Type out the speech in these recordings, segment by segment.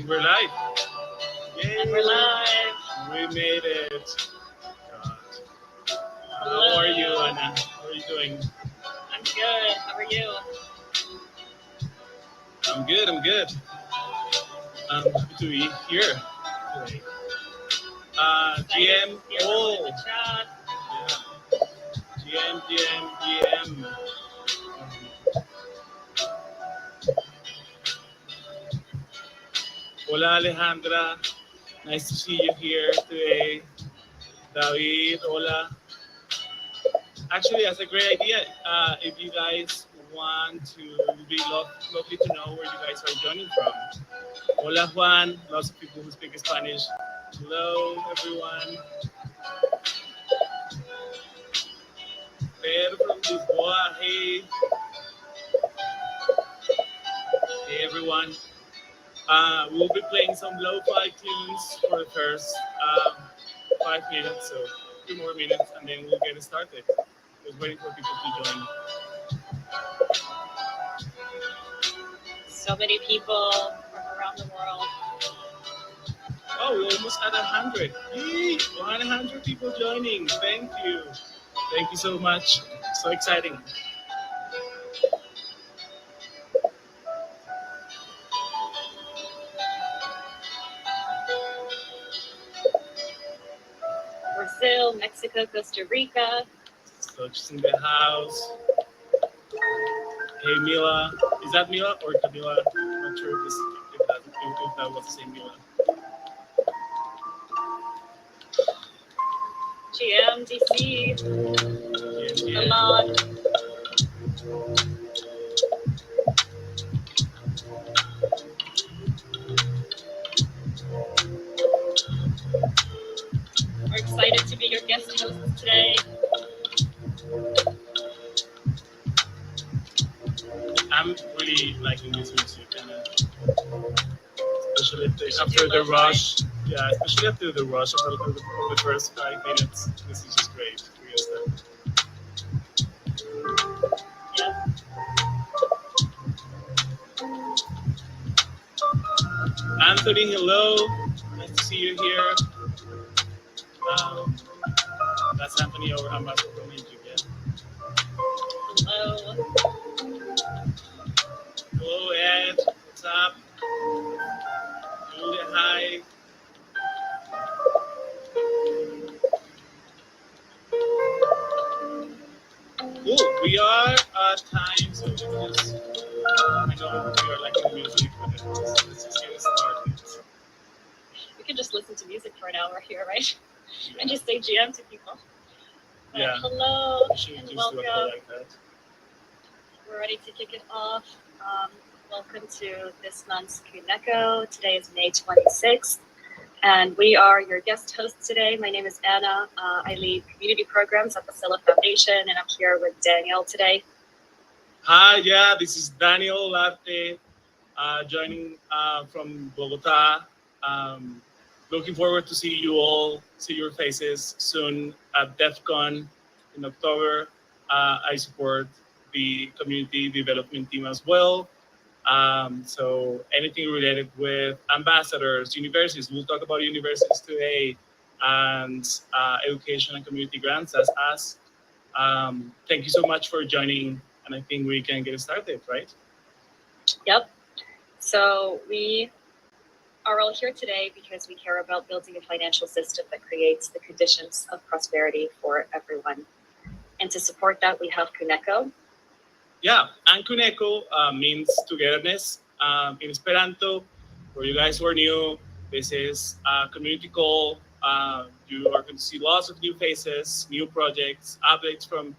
think we're live. Yay! And we're live. We made it. God. Hello. How are you, Anna? How are you doing? I'm good. How are you? I'm good. I'm good. I'm happy to be here today. GM. Oh. Yeah. GM. Hola, Alejandra. Nice to see you here today. David, hola. Actually, that's a great idea. If you guys want to, it would be lovely to know where you guys are joining from. Hola, Juan. Lots of people who speak Spanish. Hello, everyone. Pedro from Lisboa. Hey. Hey, everyone. We'll be playing some lo-fi tunes for the first 5 minutes, so 2 more minutes, and then we'll get started. Just waiting for people to join. So many people from around the world. Oh, we almost had 100. Yay! 100 people joining. Thank you. Thank you so much. So exciting. Brazil, Mexico, Costa Rica. So just in the house. Hey, Mila. Is that Mila or Camila? I'm not sure if that was the same Mila. GMDC. Yeah. Come on. We're excited to be your guest hosts today. I'm really liking this music, especially after the rush. Yeah, especially after the rush of the first 5 minutes. This is just great. Yeah. Anthony, hello. Nice to see you here. That's Anthony, our ambassador from Egypt. Hello. Hello, Ed. What's up? Julia, hi. Cool. We are at time, so just, I know we are liking music, but let's just get started. We can just listen to music for an hour here, right? Yeah. And just say GM to people. But yeah. Hello and welcome. Like that. We're ready to kick it off. Welcome to this month's Kuneco. Today is May 26th, and we are your guest hosts today. My name is Anna. I lead community programs at the Celo Foundation, and I'm here with Daniel today. Hi, yeah, this is Daniel Latte, joining from Bogota. Looking forward to see you all, see your faces soon at DEF CON in October. I support the community development team as well. So anything related with ambassadors, universities, we'll talk about universities today, and education and community grants as us. Thank you so much for joining, and I think we can get started, right? Yep. So we are all here today because we care about building a financial system that creates the conditions of prosperity for everyone. And to support that, we have Kuneco. Yeah, and Kuneco means togetherness in Esperanto. For you guys who are new, this is a community call. You are going to see lots of new faces, new projects, updates from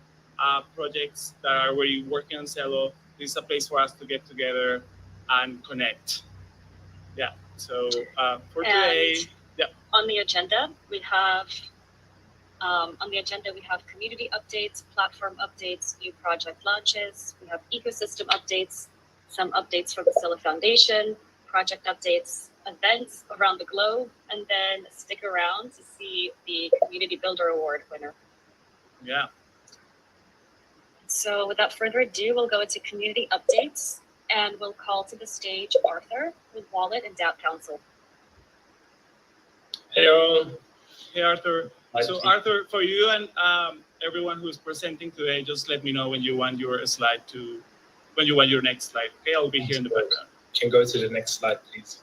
projects that are already working on Celo. This is a place for us to get together and connect. Yeah, so for today, yeah. On the agenda, we have community updates, platform updates, new project launches. We have ecosystem updates, some updates from the Celo Foundation, project updates, events around the globe, and then stick around to see the Community Builder Award winner. Yeah. So without further ado, we'll go into community updates. And we'll call to the stage Arthur with Wallet and DApp Council. Hey all. Hey, Arthur. Hi, So, Pete. Arthur, for you and everyone who's presenting today, just let me know when you want your next slide. Okay, I'll be here in the background. Can go to the next slide, please.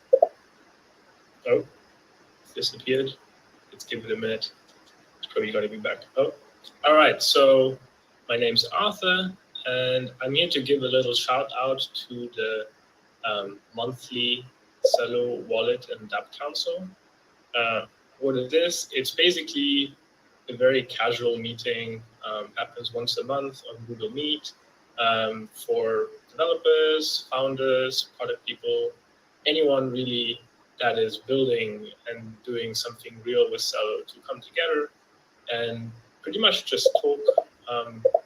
Oh, it's disappeared. Let's give it a minute. It's probably going to be back. Oh, all right. So my name's Arthur, and I'm here to give a little shout out to the monthly Celo Wallet and DApp Council. What it is, it's basically a very casual meeting, happens once a month on Google Meet, for developers, founders, product people, anyone really that is building and doing something real with Celo to come together and pretty much just talk,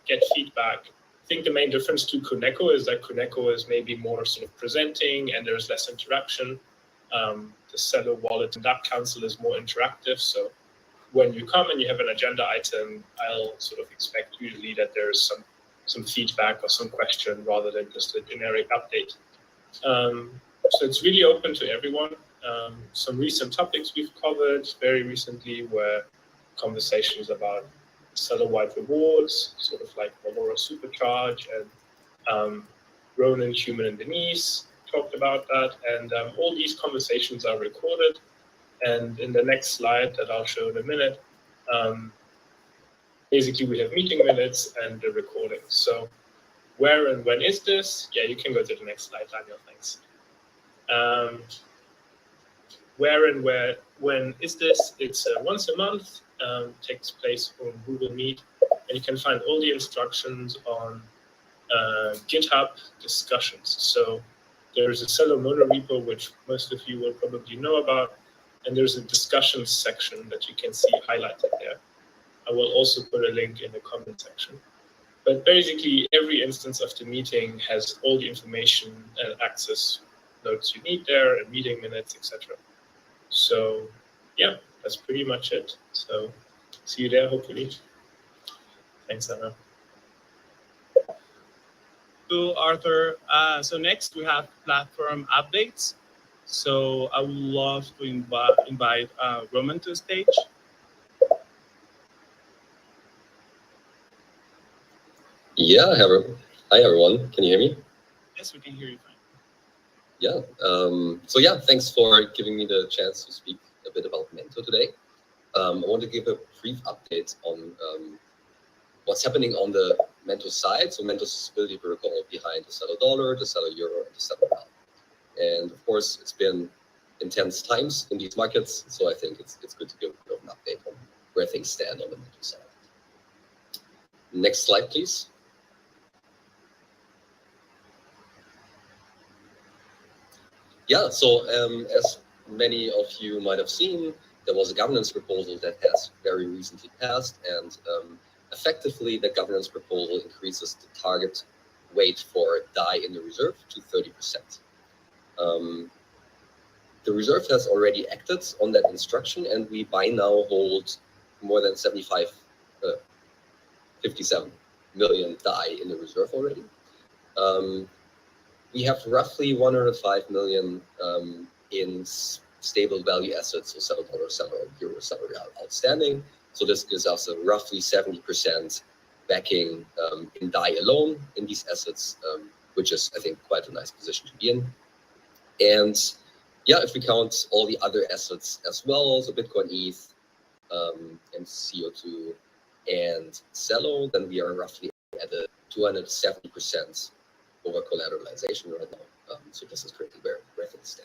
get feedback. I think the main difference to Kuneco is that Kuneco is maybe more sort of presenting and there's less interaction. The Celo Wallet and DApp Council is more interactive. So when you come and you have an agenda item, I'll sort of expect usually that there's some feedback or some question rather than just a generic update. So it's really open to everyone. Some recent topics we've covered very recently were conversations about Celo-wide rewards, sort of like Valora Supercharge, and Ronan, Human, and Denise talked about that. And all these conversations are recorded. And in the next slide that I'll show in a minute, basically we have meeting minutes and the recording. So where and when is this? Yeah, you can go to the next slide, Daniel, thanks. Where and when is this? It's once a month, takes place on Google Meet, and you can find all the instructions on GitHub discussions. So there's a Celo mono repo, which most of you will probably know about, and there's a discussion section that you can see highlighted there. I will also put a link in the comment section. But basically, every instance of the meeting has all the information and access notes you need there, and meeting minutes, etc. So yeah, that's pretty much it. So see you there, hopefully. Thanks, Anna. To Arthur. So next we have platform updates. So I would love to invite Roman to the stage. Yeah, hi everyone. Can you hear me? Yes, we can hear you fine. Yeah. So yeah, thanks for giving me the chance to speak a bit about Mento today. I want to give a brief update on what's happening on the Mento side. So Mento's stability protocol behind the Celo Dollar, the Celo Euro, and the Celo Real. And of course, it's been intense times in these markets, so I think it's good to give a bit of an update on where things stand on the Mento side. Next slide, please. Yeah, so as many of you might have seen, there was a governance proposal that has very recently passed, and effectively the governance proposal increases the target weight for DAI in the reserve to 30%. The reserve has already acted on that instruction, and we by now hold more than 57 million DAI in the reserve already. We have roughly 105 million in stable value assets, so Celo Dollar, Celo Euro, Celo Real outstanding. So this gives us a roughly 70% backing in DAI alone in these assets, which is, I think, quite a nice position to be in. And yeah, if we count all the other assets as well, so Bitcoin, ETH, and CO2 and Celo, then we are roughly at a 270% over collateralization right now. So this is currently where things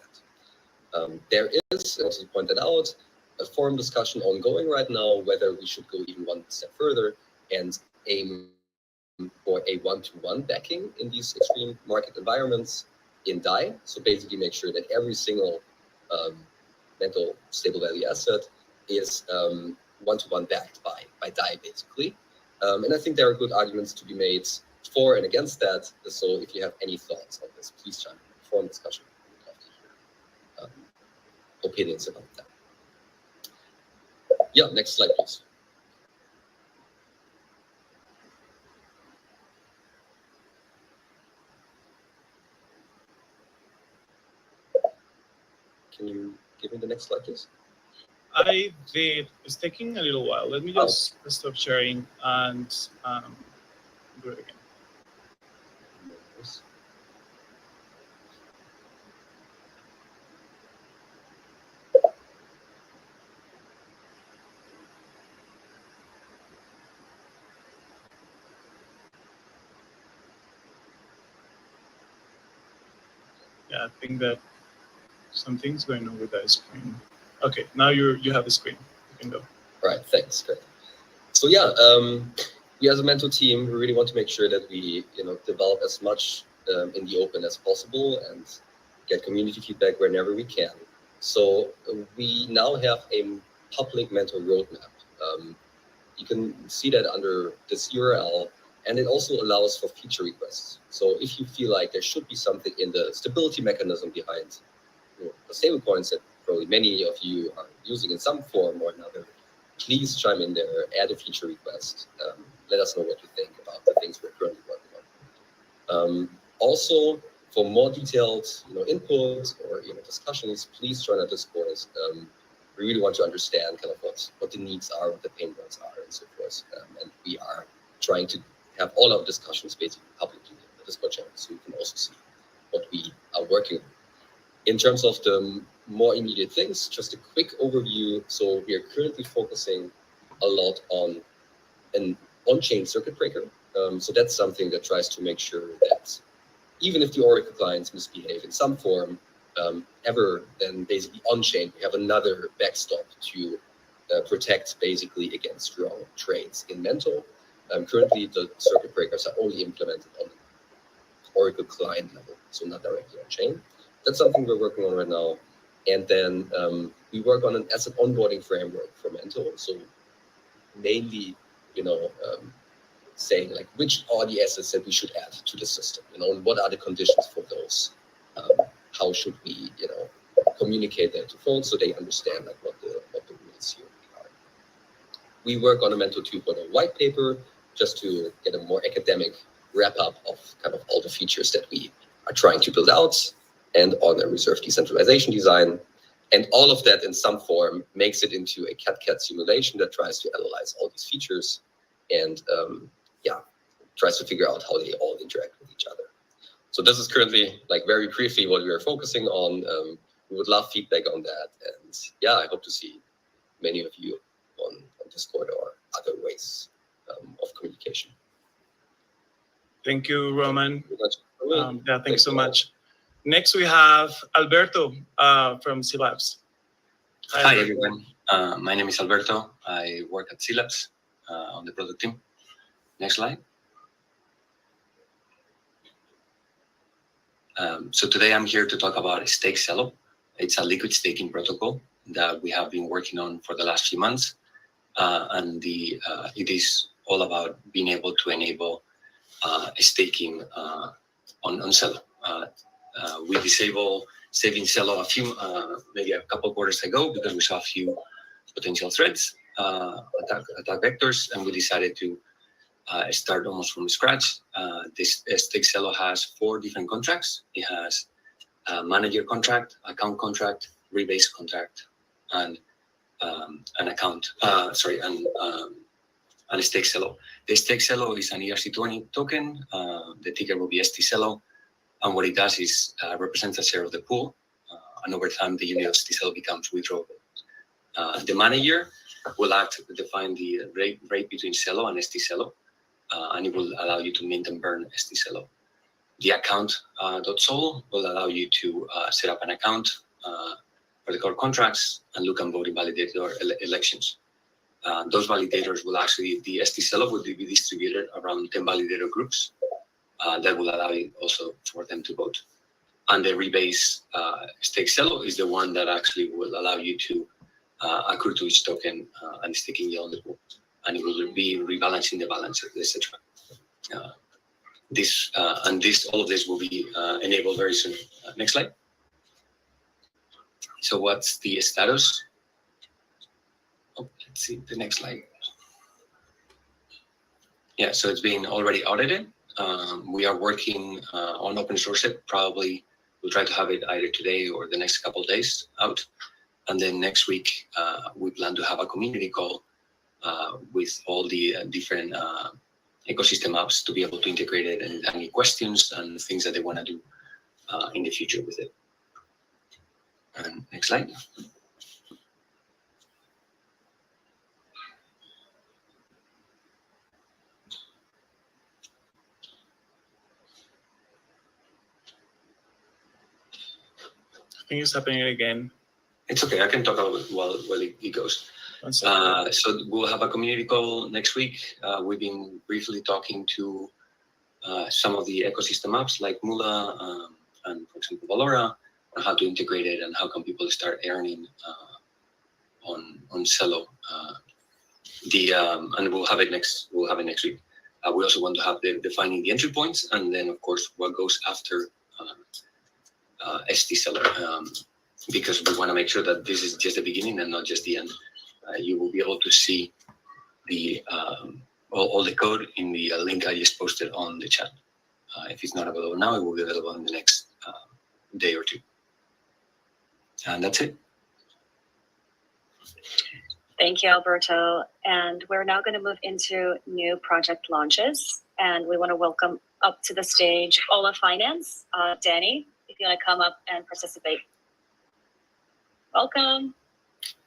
stand. There is, as you pointed out, a forum discussion ongoing right now whether we should go even one step further and aim for a one-to-one backing in these extreme market environments in DAI. So basically make sure that every single mental stable value asset is one-to-one backed by DAI, basically. And I think there are good arguments to be made for and against that. So if you have any thoughts on this, please chime in. Forum discussion. We'd love to hear opinions about that. Yeah, next slide, please. Can you give me the next slide, please? I did. It's taking a little while. Let me just stop sharing and do it again. Yeah, I think that something's going on with that screen. Okay, now you have the screen. You can go. Right, thanks. Great. So yeah, we as a mentor team, we really want to make sure that we develop as much in the open as possible and get community feedback whenever we can. So we now have a public mentor roadmap. You can see that under this URL, and it also allows for feature requests. So if you feel like there should be something in the stability mechanism behind the stablecoins that probably many of you are using in some form or another, please chime in there, add a feature request. Let us know what you think about the things we're currently working on. Also, for more detailed input or discussions, please join our Discord. We really want to understand kind of what the needs are, what the pain points are, and so forth. And we are trying to have all our discussions basically publicly in the Discord channel, so you can also see what we are working on. In terms of the more immediate things, just a quick overview. So we are currently focusing a lot on an on-chain circuit breaker. So that's something that tries to make sure that even if the Oracle clients misbehave in some form, then basically on-chain, we have another backstop to protect basically against wrong trades in Mentor. Currently, the circuit breakers are only implemented on the Oracle client level, so not directly on-chain. That's something we're working on right now. And then we work on an asset onboarding framework for Mentor. So mainly, saying like which are the assets that we should add to the system, and what are the conditions for those? How should we, communicate that to folks so they understand like what the rules here are. We work on a Mentor 2.0 white paper just to get a more academic wrap up of kind of all the features that we are trying to build out, and on a reserve decentralization design. And all of that in some form makes it into a cat-cat simulation that tries to analyze all these features and tries to figure out how they all interact with each other. So this is currently like very briefly what we are focusing on. We would love feedback on that. And yeah, I hope to see many of you on Discord or other ways of communication. Thank you, Roman. Thanks so much. Next, we have Alberto from C-Labs. Hi, everyone. My name is Alberto. I work at C-Labs on the product team. Next slide. So today I'm here to talk about Stake Celo. It's a liquid staking protocol that we have been working on for the last few months. And it is all about being able to enable staking on Celo. We disabled saving Celo maybe a couple quarters ago because we saw a few potential threats, attack vectors, and we decided to start almost from scratch. This Stake Celo has 4 different contracts. It has a manager contract, account contract, rebase contract, and an account. And a Stake Celo. The Stake Celo is an ERC20 token. The ticker will be ST Celo. And what it does is represents a share of the pool, and over time the unit of ST Celo becomes withdrawable. The manager will define the rate between Celo and ST Celo, and it will allow you to mint and burn ST Celo. The account .sol will allow you to set up an account for the core contracts and look and vote in validator elections. Those validators will the ST Celo will be distributed around 10 validator groups. That will allow you also for them to vote. And the rebase Stake Celo is the one that actually will allow you to accrue to each token and staking yield on the pool. And it will be rebalancing the balance, etc. All of this will be enabled very soon. Next slide. So what's the status? Let's see the next slide. Yeah, so it's been already audited. We are working on open source it probably We'll try to have it either today or the next couple of days out. And then next week, we plan to have a community call with all the different ecosystem apps to be able to integrate it and any questions and things that they want to do in the future with it. And next slide. I think it's happening again. It's okay. I can talk a little bit while it goes. So we'll have a community call next week. We've been briefly talking to some of the ecosystem apps like Mula and, for example, Valora, on how to integrate it and how can people start earning on Celo. And we'll have it next week. We also want to have defining the entry points, and then of course what goes after ST Seller, because we want to make sure that this is just the beginning and not just the end. You will be able to see the all the code in the link I just posted on the chat. If it's not available now, it will be available in the next day or two. And that's it. Thank you, Alberto. And we're now going to move into new project launches. And we want to welcome up to the stage Ola Finance. Danny, if you want to come up and participate. Welcome.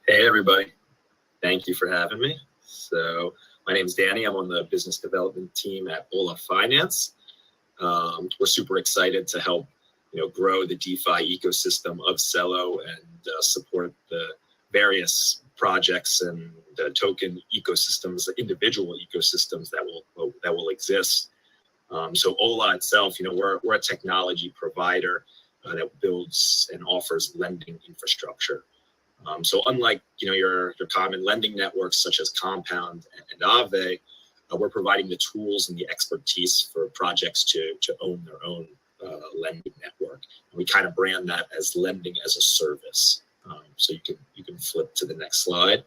Hey, everybody. Thank you for having me. So my name is Danny. I'm on the business development team at Ola Finance. We're super excited to help grow the DeFi ecosystem of Celo and support the various projects and the token ecosystems, the individual ecosystems that will exist. So Ola itself, we're a technology provider that builds and offers lending infrastructure. So unlike your common lending networks such as Compound and Aave, we're providing the tools and the expertise for projects to own their own lending network. And we kind of brand that as lending as a service. So you can flip to the next slide.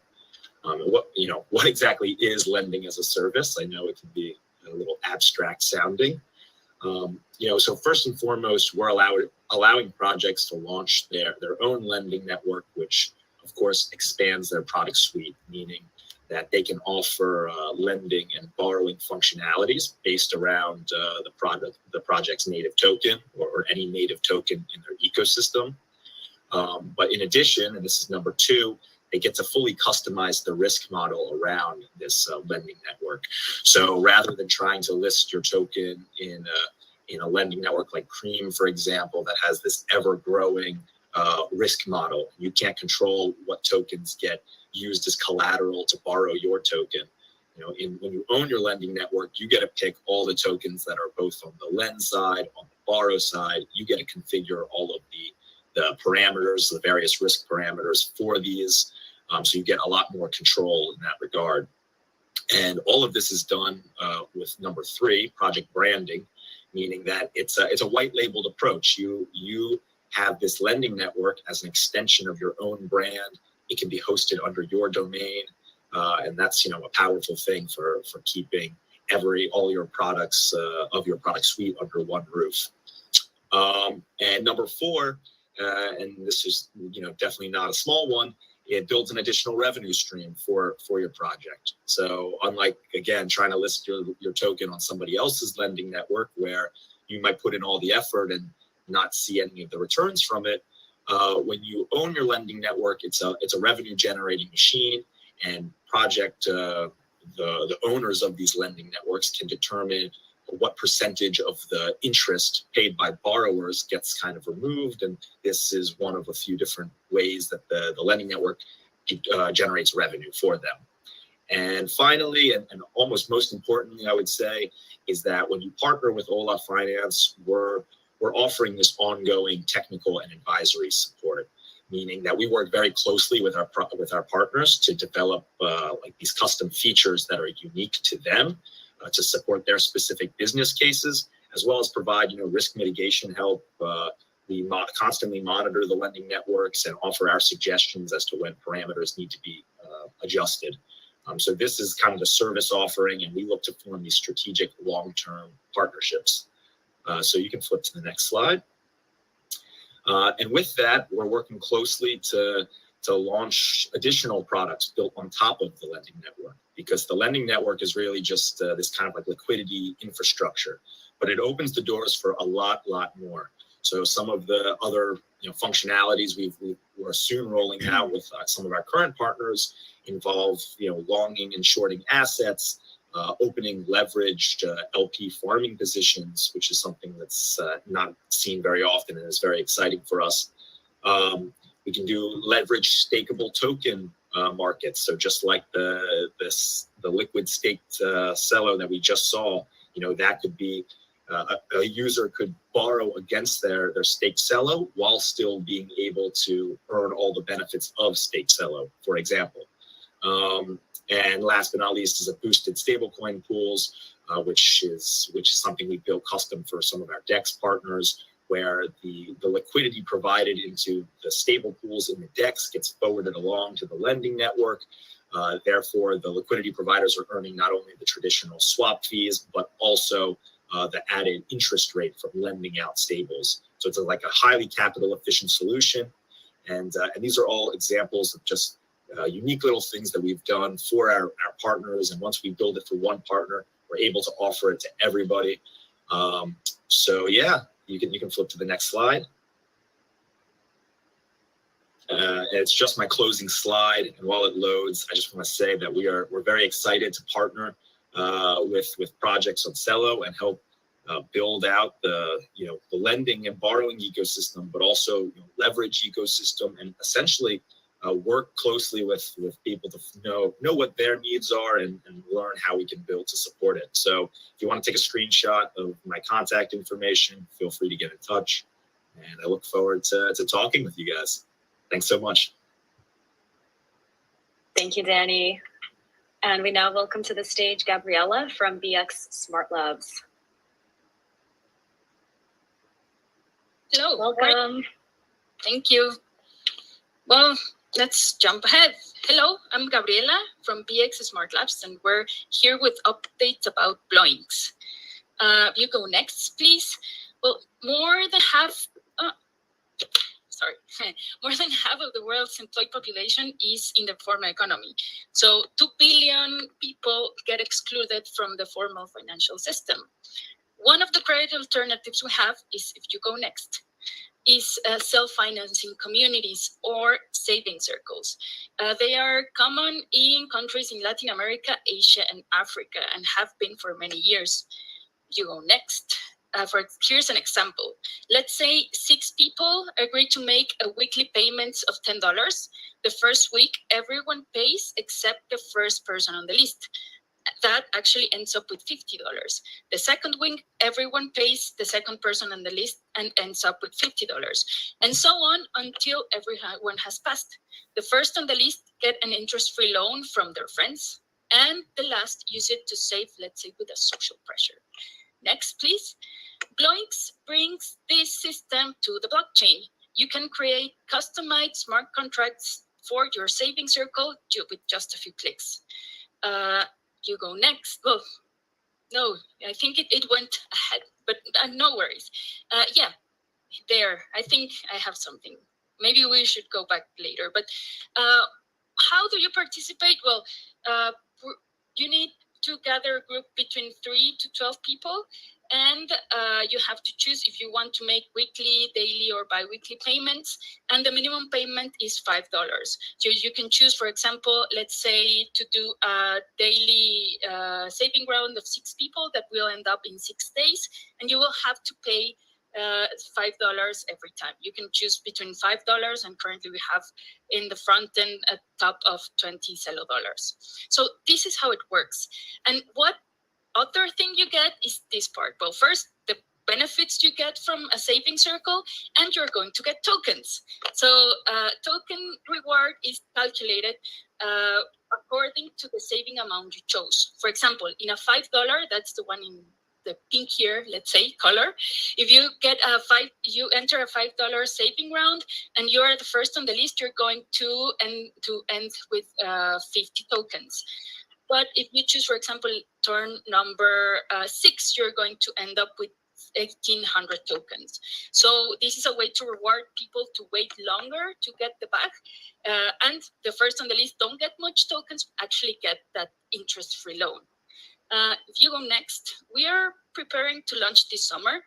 What exactly is lending as a service? I know it can be a little abstract sounding. So first and foremost, we're allowing projects to launch their own lending network, which of course expands their product suite, meaning that they can offer lending and borrowing functionalities based around the project's native token or any native token in their ecosystem. But in addition, and this is number two, they get to fully customize the risk model around this lending network. So rather than trying to list your token in a lending network like Cream, for example, that has this ever-growing risk model, you can't control what tokens get used as collateral to borrow your token. When you own your lending network, you get to pick all the tokens that are both on the lend side, on the borrow side. You get to configure all of the parameters, the various risk parameters for these. So you get a lot more control in that regard. And all of this is done with number three, project branding, meaning that it's a white labeled approach. You have this lending network as an extension of your own brand. It can be hosted under your domain. And that's, a powerful thing for keeping all your products of your product suite under one roof. And number four, and this is, definitely not a small one, it builds an additional revenue stream for your project. So unlike, again, trying to list your token on somebody else's lending network where you might put in all the effort and not see any of the returns from it, when you own your lending network, it's a revenue generating machine, and the owners of these lending networks can determine what percentage of the interest paid by borrowers gets kind of removed. And this is one of a few different ways that the lending network generates revenue for them. And finally, and almost most importantly, I would say, is that when you partner with Ola Finance, we're offering this ongoing technical and advisory support, meaning that we work very closely with our partners to develop these custom features that are unique to them, to support their specific business cases, as well as provide risk mitigation help. We constantly monitor the lending networks and offer our suggestions as to when parameters need to be adjusted. So this is kind of the service offering, and we look to form these strategic long-term partnerships. So you can flip to the next slide. And with that, we're working closely to launch additional products built on top of the lending network, because the lending network is really just this kind of like liquidity infrastructure, but it opens the doors for a lot more. So some of the other functionalities we're soon rolling out with some of our current partners involve longing and shorting assets, opening leveraged LP farming positions, which is something that's not seen very often and is very exciting for us. We can do leveraged stakeable token markets. So just like the liquid staked Celo that we just saw, that could be a user could borrow against their staked Celo while still being able to earn all the benefits of staked Celo, for example. And last but not least is a boosted stablecoin pools, which is something we built custom for some of our DEX partners, where the liquidity provided into the stable pools in the DEX gets forwarded along to the lending network. Therefore, the liquidity providers are earning not only the traditional swap fees, but also the added interest rate from lending out stables. So it's like a highly capital efficient solution. And these are all examples of just unique little things that we've done for our partners. And once we build it for one partner, we're able to offer it to everybody. So yeah, you can flip to the next slide. It's just my closing slide, and while it loads, I just want to say that we're very excited to partner with projects on Celo and help build out the lending and borrowing ecosystem, but also leverage ecosystem, and essentially work closely with people to know what their needs are and learn how we can build to support it. So if you want to take a screenshot of my contact information, feel free to get in touch. And I look forward to talking with you guys. Thanks so much. Thank you, Danny. And we now welcome to the stage Gabriella from BX Smart Labs. Hello. Welcome. Thank you. Well, let's jump ahead. Hello, I'm Gabriela from BX Smart Labs, and we're here with updates about Bloinks. You go next, please. Well, more than half of the world's employed population is in the formal economy. So 2 billion people get excluded from the formal financial system. One of the credit alternatives we have is, if you go next, is self-financing communities or saving circles. They are common in countries in Latin America, Asia, and Africa, and have been for many years. You go next. Here's an example. Let's say 6 people agree to make a weekly payment of $10. The first week, everyone pays except the first person on the list. That actually ends up with $50. The second week, everyone pays the second person on the list and ends up with $50. And so on until everyone has passed. The first on the list get an interest-free loan from their friends, and the last use it to save, let's say, with a social pressure. Next, please. Bloinks brings this system to the blockchain. You can create customized smart contracts for your saving circle with just a few clicks. You go next. Well, no, I think it went ahead, but no worries. Yeah, there. I think I have something. Maybe we should go back later. But how do you participate? Well, you need to gather a group between 3 to 12 people, and you have to choose if you want to make weekly, daily, or bi-weekly payments, and the minimum payment is $5. So you can choose, for example, let's say to do a daily saving round of 6 people that will end up in 6 days, and you will have to pay $5 every time. You can choose between $5, and currently we have in the front end a top of $20 Celo dollars. So this is how it works. And what other thing you get is this part. Well, first, the benefits you get from a saving circle, and you're going to get tokens. So token reward is calculated according to the saving amount you chose. For example, in a $5, that's the one in the pink here, let's say, color. If you get you enter a $5 saving round, and you are the first on the list, you're going to end with 50 tokens. But if you choose, for example, turn number 6, you're going to end up with 1,800 tokens. So this is a way to reward people to wait longer to get the bag. And the first on the list don't get much tokens, actually get that interest-free loan. If you go next, we are preparing to launch this summer.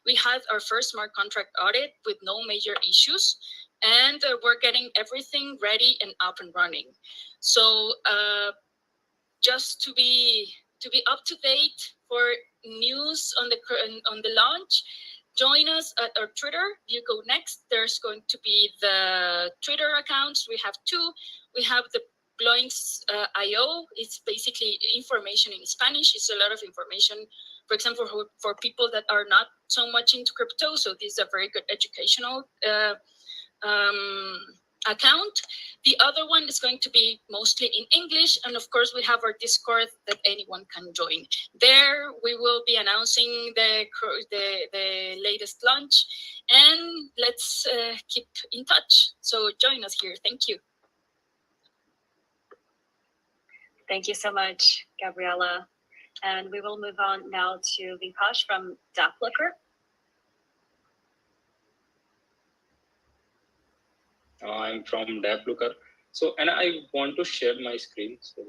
We had our first smart contract audit with no major issues, and we're getting everything ready and up and running. So just to be up to date for news on the launch, join us at our Twitter. You go next. There's going to be the Twitter accounts. We have two. We have the Bloinks IO. It's basically information in Spanish. It's a lot of information, for example, for people that are not so much into crypto. So this is a very good educational account. The other one is going to be mostly in English. And of course, we have our Discord that anyone can join. There, we will be announcing the latest launch. And let's keep in touch. So join us here. Thank you. Thank you so much, Gabriela. And we will move on now to Vikash from DAppLooker. I'm from DAppLooker. So, and I want to share my screen. So,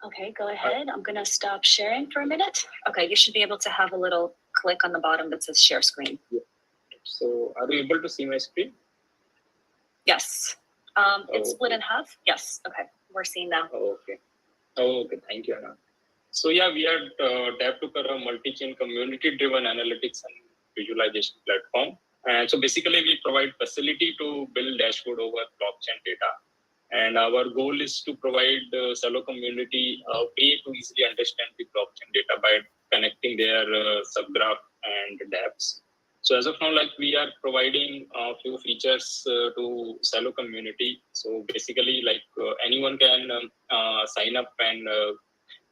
okay, go ahead. I'm going to stop sharing for a minute. Okay, you should be able to have a little click on the bottom that says share screen. yeah. So, are you able to see my screen? Yes. It's split in half. Yes. Okay, we're seeing now. Oh, okay. Oh, okay. Thank you, Anna. So, yeah, we are DAppLooker, a multi-chain community-driven analytics and visualization platform. And so basically we provide facility to build dashboard over blockchain data. And our goal is to provide the Celo community a way to easily understand the blockchain data by connecting their subgraph and dApps. So as of now, like we are providing a few features to Celo community. So basically like anyone can sign up and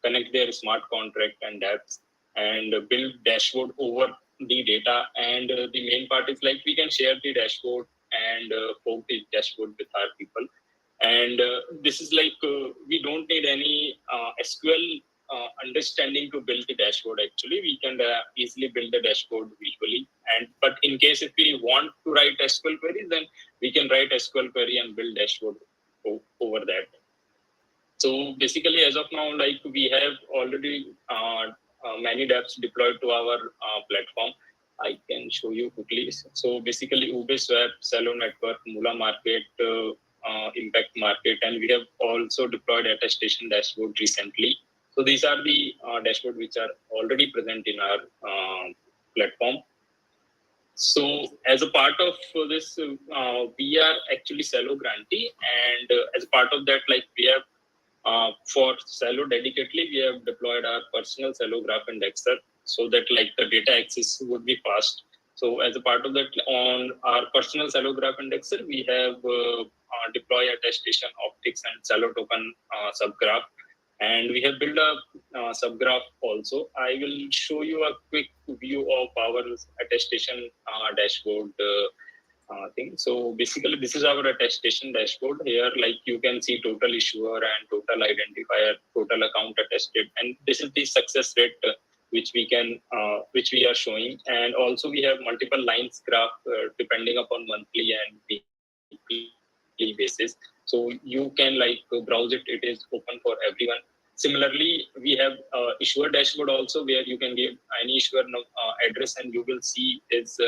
connect their smart contract and dApps and build dashboard over the data. And the main part is like we can share the dashboard and poke the dashboard with our people. And this is like we don't need any SQL understanding to build the dashboard. Actually, we can easily build the dashboard visually. And but in case if we want to write SQL queries, then we can write SQL query and build dashboard over that. So basically, as of now, like we have already many dApps deployed to our platform. I can show you quickly. So basically, UbeSwap, Celo Network, Mula Market, Impact Market, and we have also deployed attestation dashboard recently. So these are the dashboard which are already present in our platform. So as a part of this, we are actually Celo grantee, and as a part of that, like we have for Celo dedicatedly, we have deployed our personal Celo graph indexer so that like the data access would be fast. So as a part of that, on our personal Celo graph indexer, we have deployed attestation optics and Celo token subgraph. And we have built a subgraph also. I will show you a quick view of our attestation dashboard thing. So basically, this is our attestation dashboard. Here, like you can see total issuer and total identifier, total account attested, and this is the success rate which we can, which we are showing. And also we have multiple lines graph depending upon monthly and weekly basis. So you can like browse it. It is open for everyone. Similarly, we have issuer dashboard also where you can give any issuer address and you will see is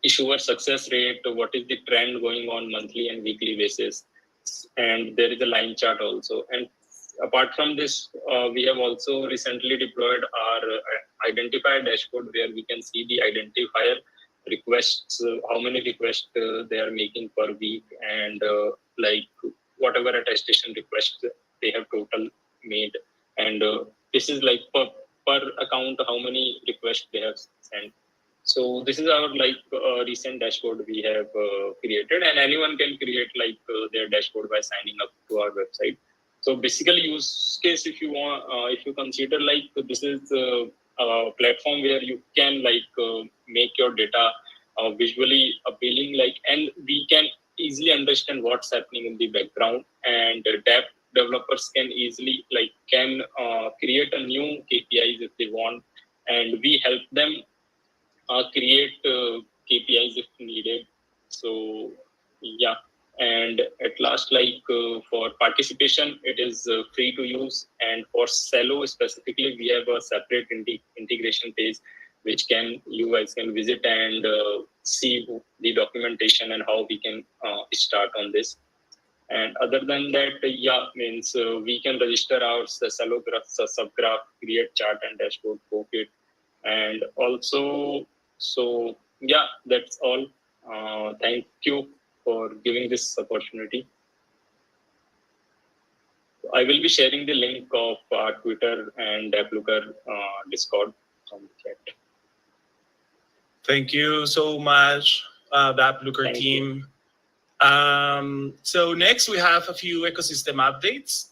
issuer success rate, what is the trend going on monthly and weekly basis. And there is a line chart also. And apart from this, we have also recently deployed our identifier dashboard where we can see the identifier requests, how many requests they are making per week, and like whatever attestation requests they have total made. And this is like per account, how many requests they have sent. So this is our like recent dashboard we have created, and anyone can create like their dashboard by signing up to our website. So basically use case, if you want, if you consider like this is a platform where you can like make your data visually appealing, like, and we can easily understand what's happening in the background, and dApp developers can easily like can create a new KPIs if they want, and we help them create KPIs if needed. So yeah, and at last, like for participation, it is free to use, and for Celo specifically, we have a separate integration page which you guys can visit and see the documentation and how we can start on this. And other than that, yeah, means we can register our Celo graph, subgraph, create chart and dashboard, poke it, and also, so yeah, that's all. Thank you for giving this opportunity. I will be sharing the link of our Twitter and AppLooker Discord on the chat. Thank you so much, the AppLooker team. So next we have a few ecosystem updates.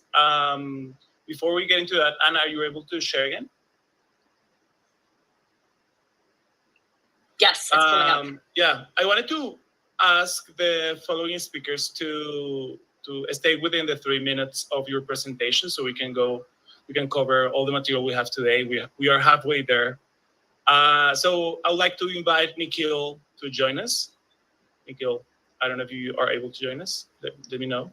Before we get into that, Anna, are you able to share again? Yes, it's pulling up. Yeah, I wanted to ask the following speakers to stay within the 3 minutes of your presentation so we can cover all the material we have today. We are halfway there. So I would like to invite Nikhil to join us. Nikhil, I don't know if you are able to join us. Let me know.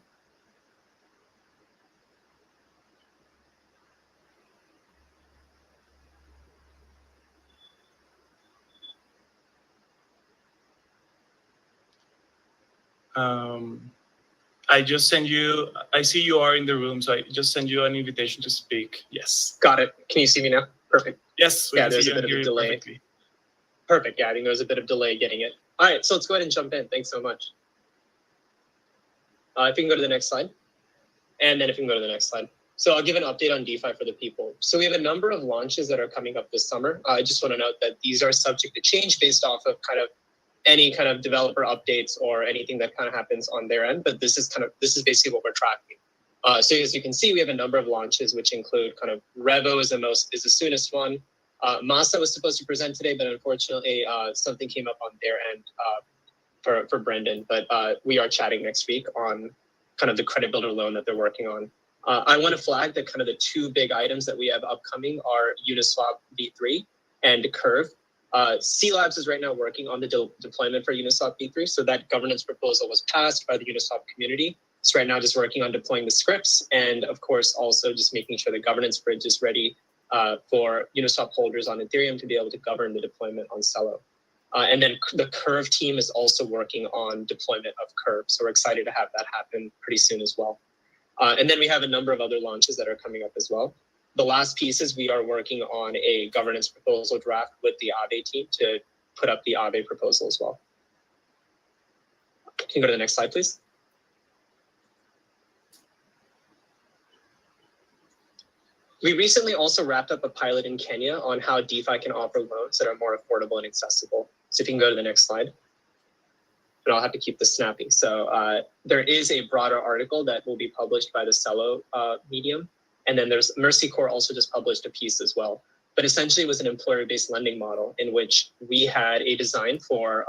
I just send you, I see you are in the room, so I just send you an invitation to speak. Yes. Got it. Can you see me now? Perfect. Yes. Yeah, there's a bit of a delay. Perfectly. Perfect. Yeah, I think there was a bit of delay getting it. All right, so let's go ahead and jump in. Thanks so much. If you can go to the next slide. And then if you can go to the next slide. So I'll give an update on DeFi for the people. So we have a number of launches that are coming up this summer. I just want to note that these are subject to change based off of kind of any kind of developer updates or anything that kind of happens on their end. But this is basically what we're tracking. So as you can see, we have a number of launches, which include kind of Revo is the soonest one. Masa was supposed to present today, but unfortunately something came up on their end for Brendan. But we are chatting next week on kind of the credit builder loan that they're working on. I want to flag that kind of the two big items that we have upcoming are Uniswap V3 and Curve. C Labs is right now working on the deployment for Uniswap V3. So that governance proposal was passed by the Uniswap community. So right now just working on deploying the scripts and of course also just making sure the governance bridge is ready for Uniswap holders on Ethereum to be able to govern the deployment on Celo. And then the Curve team is also working on deployment of Curve. So we're excited to have that happen pretty soon as well. And then we have a number of other launches that are coming up as well. The last piece is we are working on a governance proposal draft with the Aave team to put up the Aave proposal as well. Can you go to the next slide, please? We recently also wrapped up a pilot in Kenya on how DeFi can offer loans that are more affordable and accessible. So if you can go to the next slide. And I'll have to keep this snappy. So there is a broader article that will be published by the Celo medium. And then there's Mercy Corps also just published a piece as well. But essentially it was an employer-based lending model in which we had a design for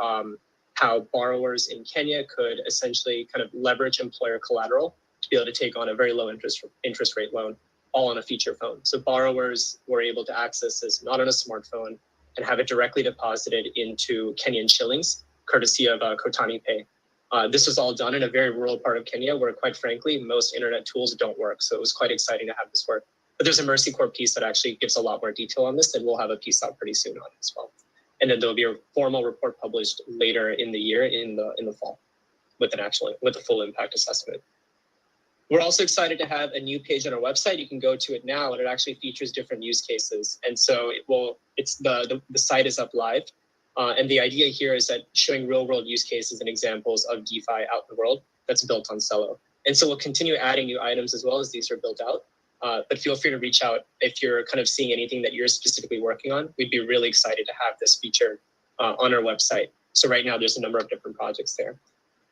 how borrowers in Kenya could essentially kind of leverage employer collateral to be able to take on a very low interest rate loan, all on a feature phone. So borrowers were able to access this not on a smartphone and have it directly deposited into Kenyan shillings, courtesy of Kotani Pay. This was all done in a very rural part of Kenya where, quite frankly, most internet tools don't work. So it was quite exciting to have this work. But there's a Mercy Corps piece that actually gives a lot more detail on this, and we'll have a piece out pretty soon on it as well. And then there'll be a formal report published later in the year in the fall with a full impact assessment. We're also excited to have a new page on our website. You can go to it now, and it actually features different use cases. And so the site is up live. And the idea here is that showing real world use cases and examples of DeFi out in the world that's built on Celo. And so we'll continue adding new items as well as these are built out. But feel free to reach out if you're kind of seeing anything that you're specifically working on. We'd be really excited to have this featured on our website. So right now there's a number of different projects there.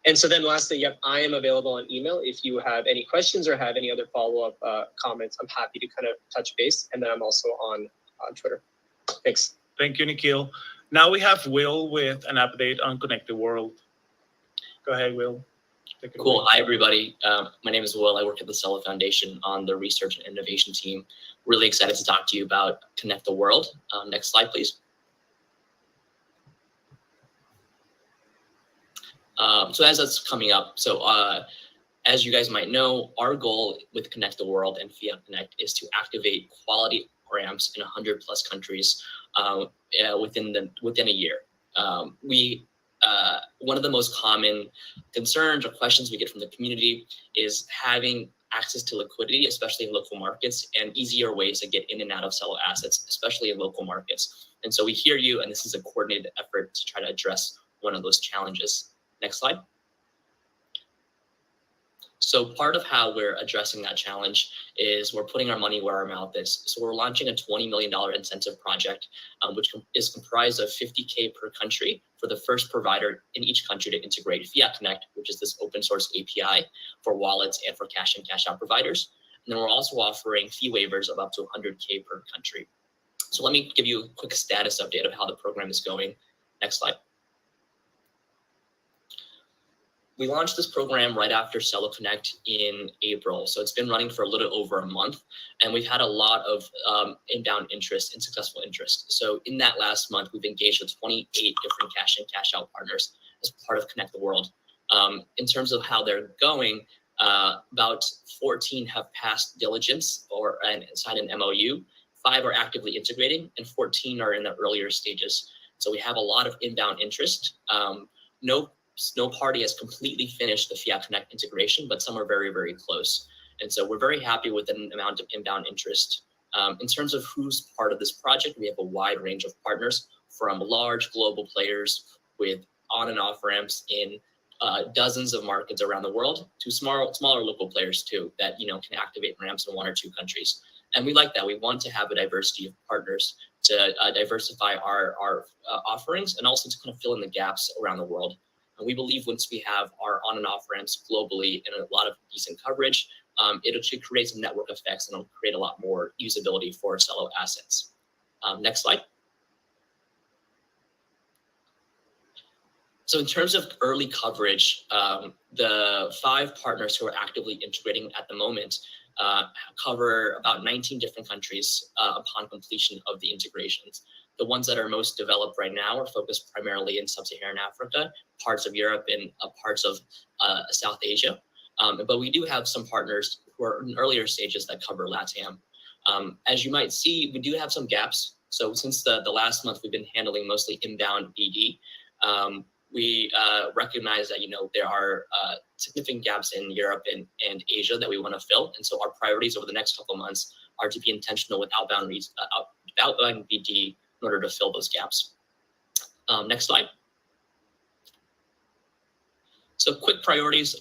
And so then lastly, yep, I am available on email. If you have any questions or have any other follow-up comments, I'm happy to kind of touch base. And then I'm also on Twitter. Thanks. Thank you, Nikhil. Now we have Will with an update on Connected World. Go ahead, Will. take it Cool. away. Hi, everybody. My name is Will. I work at the Celo Foundation on the research and innovation team. Really excited to talk to you about Connect the World. Next slide, please. So as that's coming up, as you guys might know, our goal with Connect the World and Fiat Connect is to activate quality ramps in 100+ countries within a year. One of the most common concerns or questions we get from the community is having access to liquidity, especially in local markets, and easier ways to get in and out of Celo assets, especially in local markets. And so we hear you, and this is a coordinated effort to try to address one of those challenges. Next slide. So part of how we're addressing that challenge is we're putting our money where our mouth is. So we're launching a $20 million incentive project, which is comprised of $50K per country for the first provider in each country to integrate Fiat Connect, which is this open source API for wallets and for cash in, cash out providers. And then we're also offering fee waivers of up to $100K per country. So let me give you a quick status update of how the program is going. Next slide. We launched this program right after Celo Connect in April. So it's been running for a little over a month, and we've had a lot of inbound interest and successful interest. So in that last month, we've engaged with 28 different cash in, cash out partners as part of Connect the World. In terms of how they're going, about 14 have passed diligence and signed an MOU, 5 are actively integrating, and 14 are in the earlier stages. So we have a lot of inbound interest. No party has completely finished the Fiat Connect integration, but some are very, very close. And so we're very happy with the amount of inbound interest. In terms of who's part of this project, we have a wide range of partners, from large global players with on and off ramps in dozens of markets around the world to smaller local players too that can activate ramps in 1 or 2 countries. And we like that. We want to have a diversity of partners to diversify our offerings and also to kind of fill in the gaps around the world. And we believe once we have our on and off ramps globally and a lot of decent coverage, it should create some network effects and it'll create a lot more usability for Celo assets. Next slide. So in terms of early coverage, the 5 partners who are actively integrating at the moment cover about 19 different countries upon completion of the integrations. The ones that are most developed right now are focused primarily in sub-Saharan Africa, parts of Europe, and parts of South Asia. But we do have some partners who are in earlier stages that cover LATAM. As you might see, we do have some gaps. So since the last month, we've been handling mostly inbound BD. We recognize that there are significant gaps in Europe and Asia that we want to fill. And so our priorities over the next couple of months are to be intentional with outbound BD in order to fill those gaps. Next slide. So quick priorities.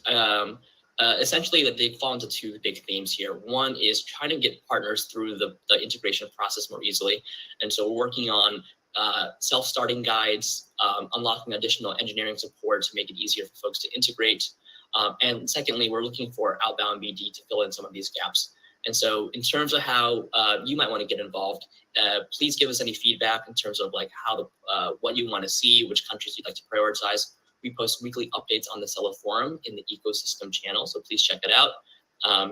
Essentially, that they fall into 2 big themes here. One is trying to get partners through the integration process more easily. And so we're working on self-starting guides, unlocking additional engineering support to make it easier for folks to integrate. And secondly, we're looking for outbound BD to fill in some of these gaps. And so in terms of how you might want to get involved, please give us any feedback in terms of how what you want to see, which countries you'd like to prioritize. We post weekly updates on the Celo forum in the ecosystem channel, so please check it out.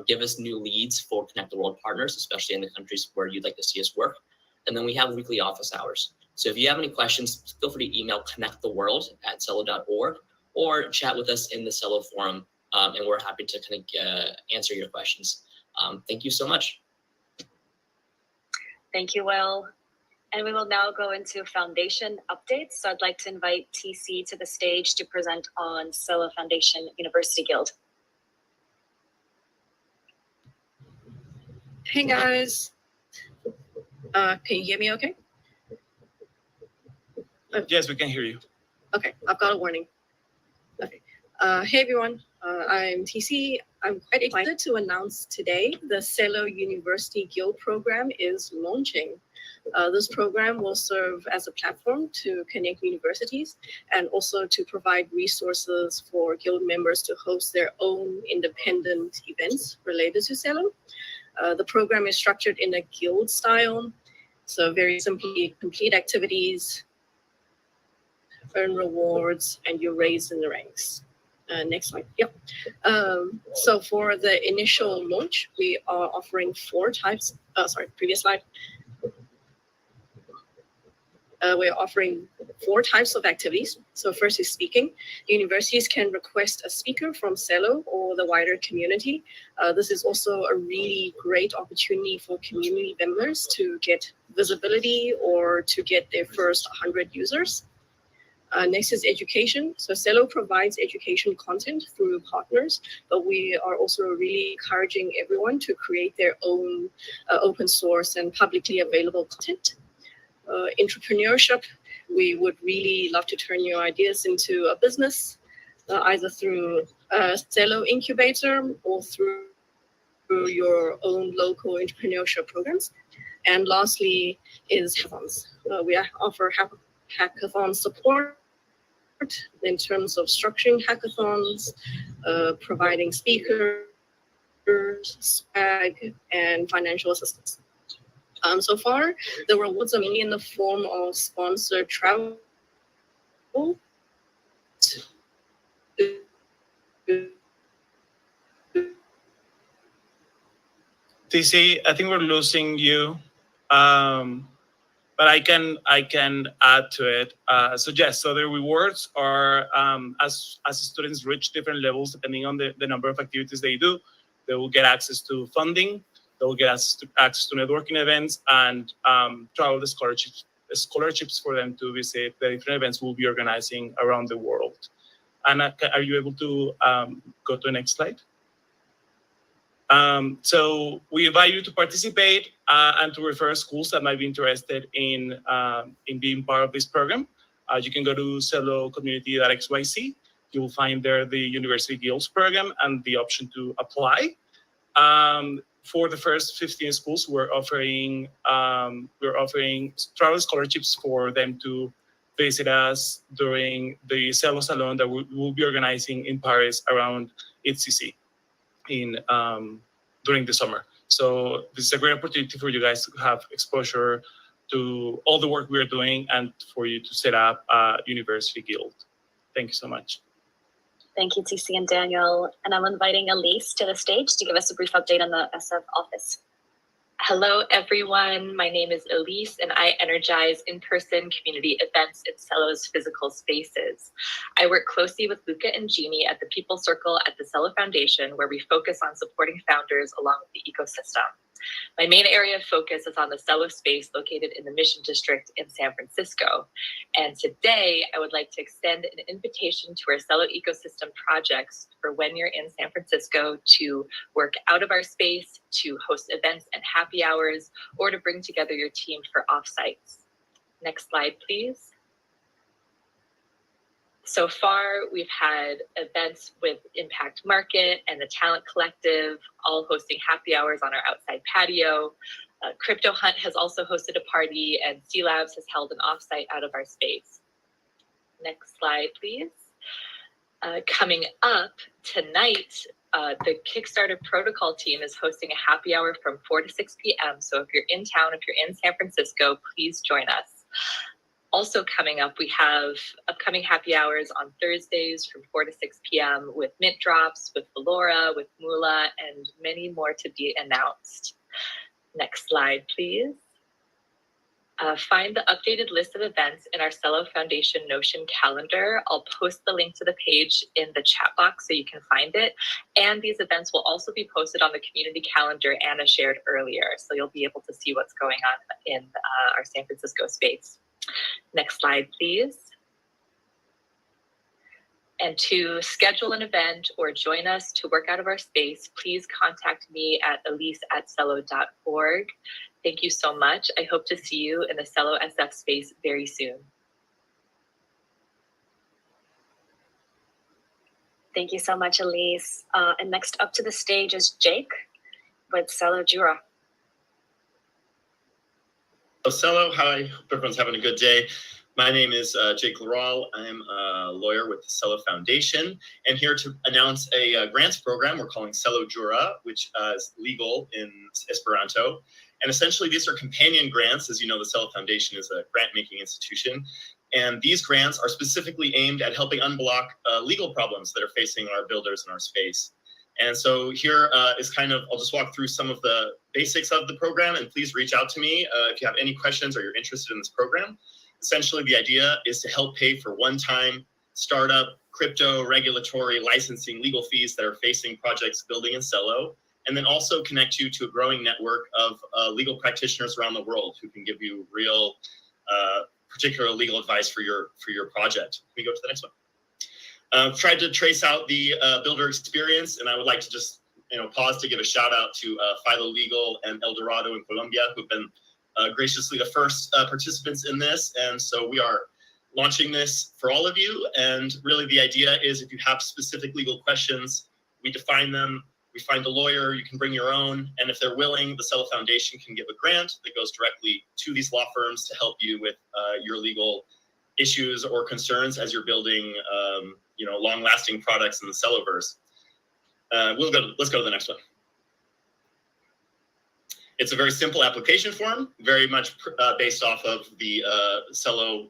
Give us new leads for Connect the World partners, especially in the countries where you'd like to see us work. And then we have weekly office hours. So if you have any questions, feel free to email connecttheworld@celo.org or chat with us in the Celo forum, and we're happy to kind of answer your questions. Thank you so much. Thank you, Will. And we will now go into foundation updates. So I'd like to invite TC to the stage to present on Celo Foundation University Guild. Hey guys, can you hear me okay? Yes, we can hear you. Okay, I've got a warning. Okay, hey everyone, I'm TC. I'm quite excited to announce today the Celo University Guild program is launching. This program will serve as a platform to connect universities and also to provide resources for guild members to host their own independent events related to Celo. The program is structured in a guild style, so very simply complete activities, earn rewards, and you're raised in the ranks. Next slide. Yep. So for the initial launch, we are offering 4 types. Previous slide. We're offering 4 types of activities. So first is speaking. Universities can request a speaker from Celo or the wider community. This is also a really great opportunity for community members to get visibility or to get their first 100 users. Next is education. So Celo provides education content through partners, but we are also really encouraging everyone to create their own open source and publicly available content. Entrepreneurship, we would really love to turn your ideas into a business, either through a Celo incubator or through your own local entrepreneurship programs. And lastly is hackathons. We offer hackathon support in terms of structuring hackathons, providing speakers, swag, and financial assistance. So far, the rewards are mainly in the form of sponsored travel. TC, I think we're losing you, but I can add to it. So yes, so the rewards are as students reach different levels depending on the number of activities they do, they will get access to funding. They will get access to networking events and travel scholarships for them to visit the different events we'll be organizing around the world. Anna, are you able to go to the next slide? So we invite you to participate and to refer schools that might be interested in being part of this program. You can go to celocommunity.xyz. You will find there the University Guilds program and the option to apply. For the first 15 schools, we're offering travel scholarships for them to visit us during the Celo Salon that we will be organizing in Paris around ITCC during the summer. So this is a great opportunity for you guys to have exposure to all the work we're doing and for you to set up a university guild. Thank you so much. Thank you, TC and Daniel. And I'm inviting Elise to the stage to give us a brief update on the SF office. Hello, everyone. My name is Elise, and I energize in-person community events in Celo's physical spaces. I work closely with Luca and Jeannie at the People Circle at the Celo Foundation, where we focus on supporting founders along with the ecosystem. My main area of focus is on the Celo space located in the Mission District in San Francisco. And today, I would like to extend an invitation to our Celo ecosystem projects for when you're in San Francisco to work out of our space, to host events and happy hours, or to bring together your team for offsites. Next slide, please. So far, we've had events with Impact Market and the Talent Collective, all hosting happy hours on our outside patio. Crypto Hunt has also hosted a party, and C Labs has held an offsite out of our space. Next slide, please. Coming up tonight, the Kickstarter protocol team is hosting a happy hour from 4 to 6 p.m. So if you're in town, if you're in San Francisco, please join us. Also coming up, we have upcoming happy hours on Thursdays from 4 to 6 p.m. with Mint Drops, with Valora, with Mula, and many more to be announced. Next slide, please. Find the updated list of events in our Celo Foundation Notion calendar. I'll post the link to the page in the chat box so you can find it. And these events will also be posted on the community calendar Anna shared earlier. So you'll be able to see what's going on in our San Francisco space. Next slide, please. And to schedule an event or join us to work out of our space, please contact me at elise@celo.org. Thank you so much. I hope to see you in the Celo SF space very soon. Thank you so much, Elise. And next up to the stage is Jake with Celo Jura. Celo, hi, hope everyone's having a good day. My name is Jake Laral. I'm a lawyer with the Celo Foundation and here to announce a grants program we're calling Celo Jura, which is legal in Esperanto. And essentially these are companion grants. As you know, the Celo Foundation is a grant-making institution. And these grants are specifically aimed at helping unblock legal problems that are facing our builders in our space. And so here is kind of, I'll just walk through some of the basics of the program, and please reach out to me if you have any questions or you're interested in this program. Essentially, the idea is to help pay for one-time startup, crypto, regulatory, licensing, legal fees that are facing projects building in Celo, and then also connect you to a growing network of legal practitioners around the world who can give you real, particular legal advice for your project. Can we go to the next one? Tried to trace out the builder experience, and I would like to just pause to give a shout out to Philo Legal and El Dorado in Colombia, who've been graciously the first participants in this. And so we are launching this for all of you. And really the idea is if you have specific legal questions, we define them, we find a lawyer, you can bring your own. And if they're willing, the Celo Foundation can give a grant that goes directly to these law firms to help you with your legal issues or concerns as you're building long-lasting products in the Celoverse. Let's go to the next one. It's a very simple application form, very much based off of the Celo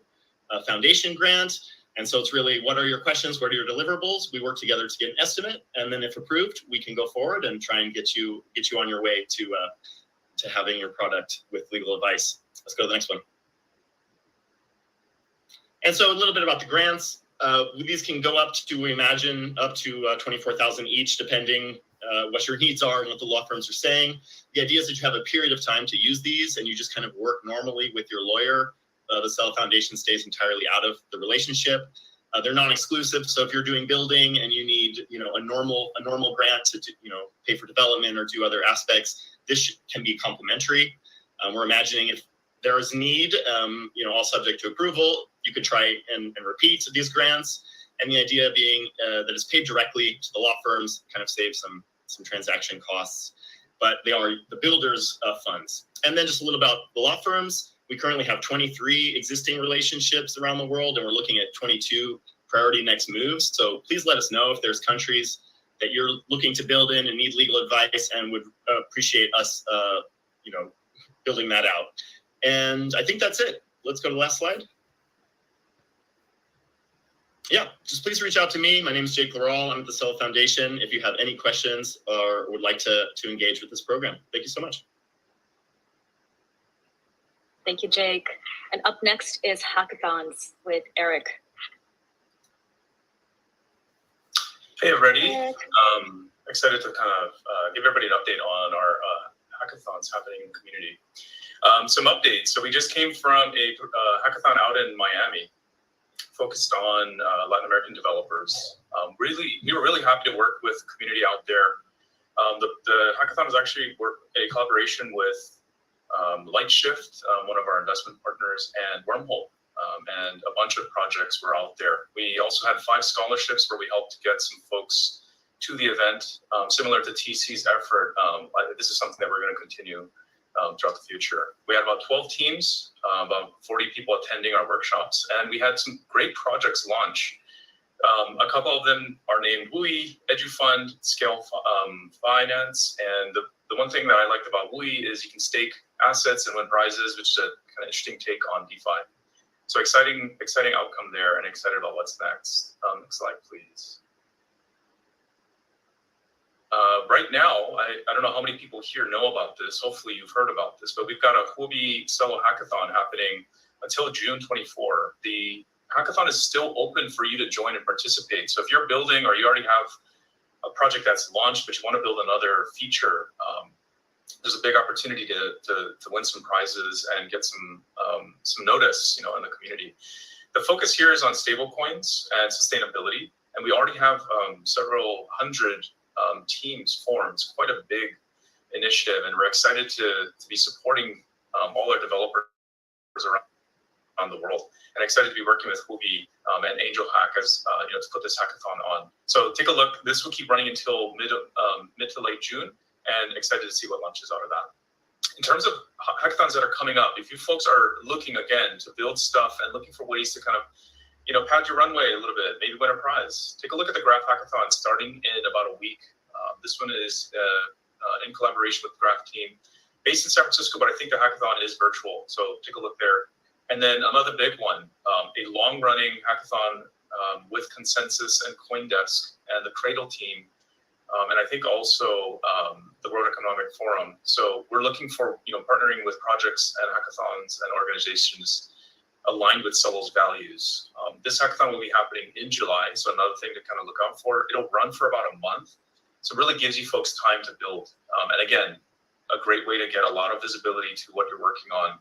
Foundation grant. And so it's really, what are your questions? What are your deliverables? We work together to get an estimate. And then if approved, we can go forward and try and get you on your way to having your product with legal advice. Let's go to the next one. And so a little bit about the grants. These can go up to, we imagine, up to 24,000 each, depending what your needs are and what the law firms are saying. The idea is that you have a period of time to use these and you just kind of work normally with your lawyer. The Celo Foundation stays entirely out of the relationship. They're non-exclusive, so if you're doing building and you need a normal grant to pay for development or do other aspects, this can be complementary. We're imagining if there is need, all subject to approval, you could try and repeat these grants. And the idea being that it's paid directly to the law firms, kind of save some transaction costs, but they are the builders' funds. And then just a little about the law firms. We currently have 23 existing relationships around the world, and we're looking at 22 priority next moves. So please let us know if there's countries that you're looking to build in and need legal advice, and would appreciate us, building that out. And I think that's it. Let's go to the last slide. Yeah, just please reach out to me. My name is Jake Laral. I'm at the Celo Foundation. If you have any questions or would like to engage with this program. Thank you so much. Thank you, Jake. And up next is Hackathons with Eric. Hey, everybody. Excited to kind of give everybody an update on our hackathons happening in the community. Some updates. So we just came from a hackathon out in Miami, focused on Latin American developers. We were really happy to work with the community out there. The hackathon was actually a collaboration with Lightshift, one of our investment partners, and Wormhole, and a bunch of projects were out there. We also had 5 scholarships where we helped get some folks to the event, similar to TC's effort. This is something that we're going to continue throughout the future. We had about 12 teams, about 40 people attending our workshops, and we had some great projects launch. A couple of them are named WUI, EduFund, Scale Finance, and the one thing that I liked about WUI is you can stake assets and win prizes, which is a kind of interesting take on DeFi. So exciting outcome there, and excited about what's next. Next slide, please. Right now, I don't know how many people here know about this. Hopefully you've heard about this, but we've got a Huobi Celo Hackathon happening until June 24. The hackathon is still open for you to join and participate. So if you're building or you already have a project that's launched, but you want to build another feature, there's a big opportunity to win some prizes and get some notice, in the community. The focus here is on stablecoins and sustainability, and we already have several hundred teams formed, quite a big initiative, and we're excited to be supporting all our developers around the world, and excited to be working with Huobi and Angel Hack as to put this hackathon on. So take a look. This will keep running until mid to late June, and excited to see what launches out of that. In terms of hackathons that are coming up, if you folks are looking again to build stuff and looking for ways to kind of pad your runway a little bit, maybe win a prize, take a look at the Graph Hackathon starting in about a week. This one is in collaboration with the Graph team, based in San Francisco, but I think the hackathon is virtual. So take a look there. And then another big one, a long-running hackathon with Consensus and CoinDesk and the Cradle team, and I think also the World Economic Forum. So we're looking for partnering with projects and hackathons and organizations aligned with Celo's values. This hackathon will be happening in July, so another thing to kind of look out for. It'll run for about a month, so it really gives you folks time to build. And again, a great way to get a lot of visibility to what you're working on,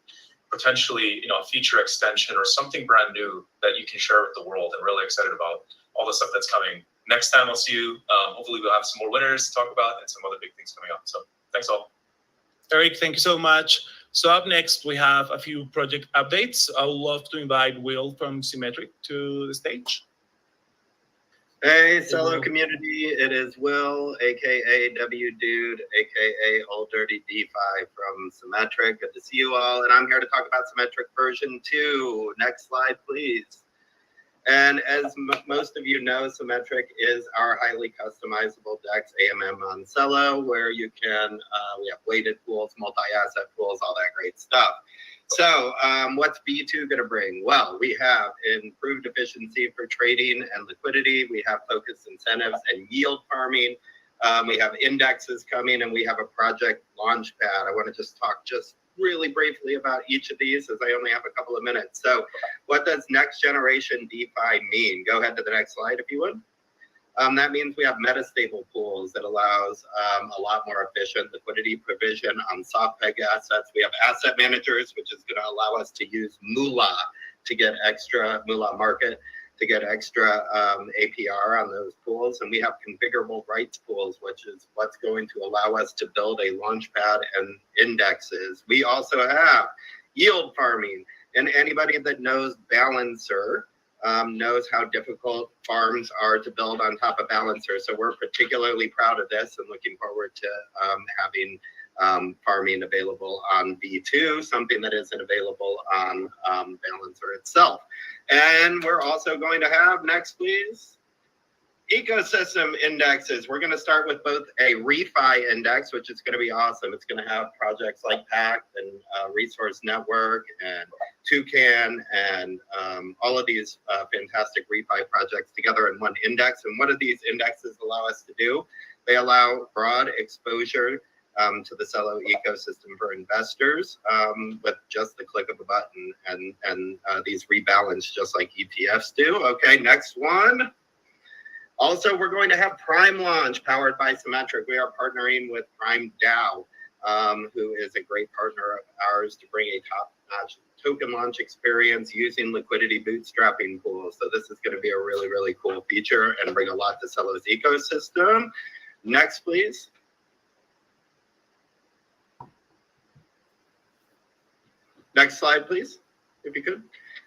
potentially a feature extension or something brand new that you can share with the world. I'm really excited about all the stuff that's coming. Next time I'll see you. Hopefully we'll have some more winners to talk about and some other big things coming up. So thanks all. Eric, thank you so much. So up next, we have a few project updates. I would love to invite Will from Symmetric to the stage. Hey, Celo community, it is Will, aka W Dude, aka Old Dirty DeFi from Symmetric. Good to see you all, and I'm here to talk about Symmetric version 2. Next slide, please. And as most of you know, Symmetric is our highly customizable DEX AMM on Celo, where you can, we have weighted pools, multi-asset pools, all that great stuff. So what's V2 going to bring? Well, we have improved efficiency for trading and liquidity. We have focused incentives and yield farming. We have indexes coming, and we have a project launch pad. I want to just talk really briefly about each of these, as I only have a couple of minutes. So what does next generation DeFi mean? Go ahead to the next slide, if you would. That means we have metastable pools that allows a lot more efficient liquidity provision on soft peg assets. We have asset managers, which is going to allow us to use moolah to get extra moolah market to get extra APR on those pools. And we have configurable rights pools, which is what's going to allow us to build a launchpad and indexes. We also have yield farming, and anybody that knows Balancer knows how difficult farms are to build on top of Balancer. So we're particularly proud of this and looking forward to having farming available on V2, something that isn't available on Balancer itself. And we're also going to have, next please, ecosystem indexes. We're going to start with both a refi index, which is going to be awesome. It's going to have projects like Pact and Resource Network and Toucan and all of these fantastic refi projects together in one index. And what do these indexes allow us to do? They allow broad exposure to the Celo ecosystem for investors with just the click of a button, and these rebalance just like ETFs do. Okay, next one. Also, we're going to have Prime launch powered by Symmetric. We are partnering with Prime DAO, who is a great partner of ours to bring a top-notch token launch experience using liquidity bootstrapping pools. So this is going to be a really, really cool feature and bring a lot to Celo's ecosystem. Next, please. Next slide, please, if you could.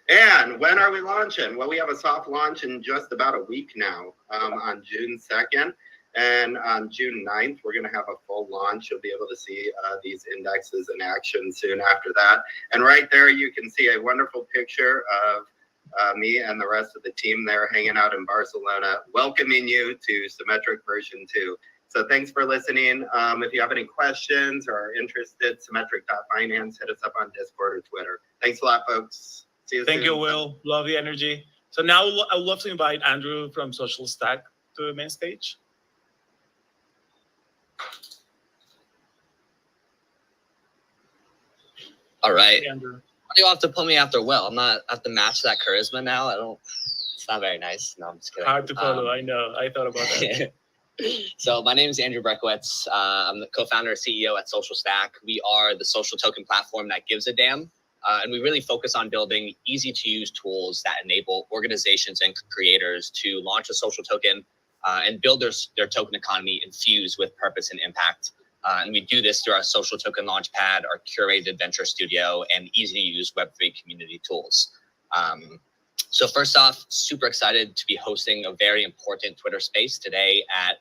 And when are we launching? Well, we have a soft launch in just about a week now, on June 2nd. And on June 9th, we're going to have a full launch. You'll be able to see these indexes in action soon after that. And right there, you can see a wonderful picture of me and the rest of the team there hanging out in Barcelona, welcoming you to Symmetric version 2. So thanks for listening. If you have any questions or are interested, symmetric.finance, hit us up on Discord or Twitter. Thanks a lot, folks. See you soon. Thank you, Will. Love the energy. So now I would love to invite Andrew from Social Stack to the main stage. All right. Hey, Andrew. You'll have to put me after Will. I'm not have to match that charisma now. It's not very nice. No, I'm just kidding. Hard to follow. I know. I thought about that. So my name is Andrew Brekowitz. I'm the co-founder and CEO at Social Stack. We are the social token platform that gives a damn. And we really focus on building easy-to-use tools that enable organizations and creators to launch a social token and build their token economy infused with purpose and impact. And we do this through our social token launchpad, our curated venture studio, and easy-to-use Web3 community tools. So first off, super excited to be hosting a very important Twitter space today at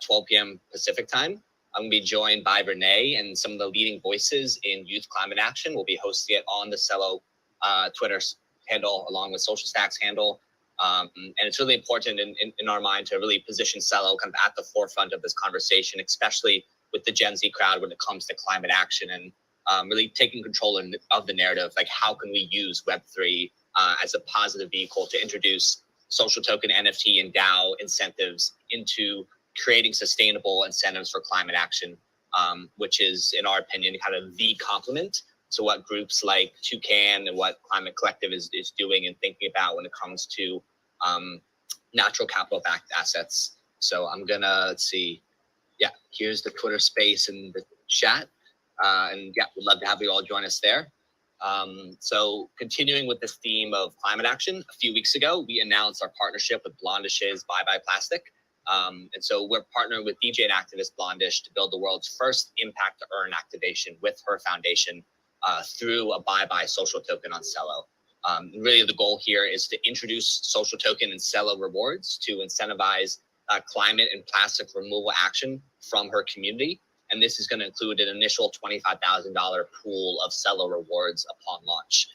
12 p.m. Pacific time. I'm going to be joined by Renee and some of the leading voices in youth climate action. We'll be hosting it on the Celo Twitter handle along with Social Stack's handle. And it's really important in our mind to really position Celo kind of at the forefront of this conversation, especially with the Gen Z crowd when it comes to climate action. And really taking control of the narrative. Like, how can we use Web3 as a positive vehicle to introduce social token, NFT, and DAO incentives into creating sustainable incentives for climate action, which is, in our opinion, kind of the complement to what groups like Toucan and what Climate Collective is doing and thinking about when it comes to natural capital-backed assets. So I'm gonna, let's see, yeah, here's the Twitter space and the chat. And yeah, we'd love to have you all join us there. So continuing with this theme of climate action, a few weeks ago, we announced our partnership with Blondish's Bye Bye Plastic. And so we're partnering with DJ and activist Blondish to build the world's first impact to earn activation with her foundation through a Bye Bye social token on Celo. Really the goal here is to introduce social token and Celo rewards to incentivize climate and plastic removal action from her community. And this is going to include an initial $25,000 pool of Celo rewards upon launch.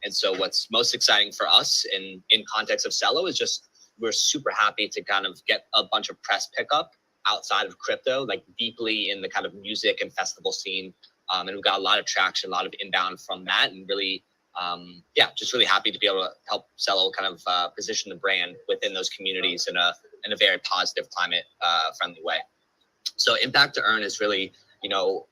And so what's most exciting for us in context of Celo is just we're super happy to kind of get a bunch of press pickup outside of crypto, like deeply in the kind of music and festival scene. And we've got a lot of traction, a lot of inbound from that, and really, yeah, just really happy to be able to help Celo kind of position the brand within those communities in a very positive climate friendly way. So impact to earn is really, you know,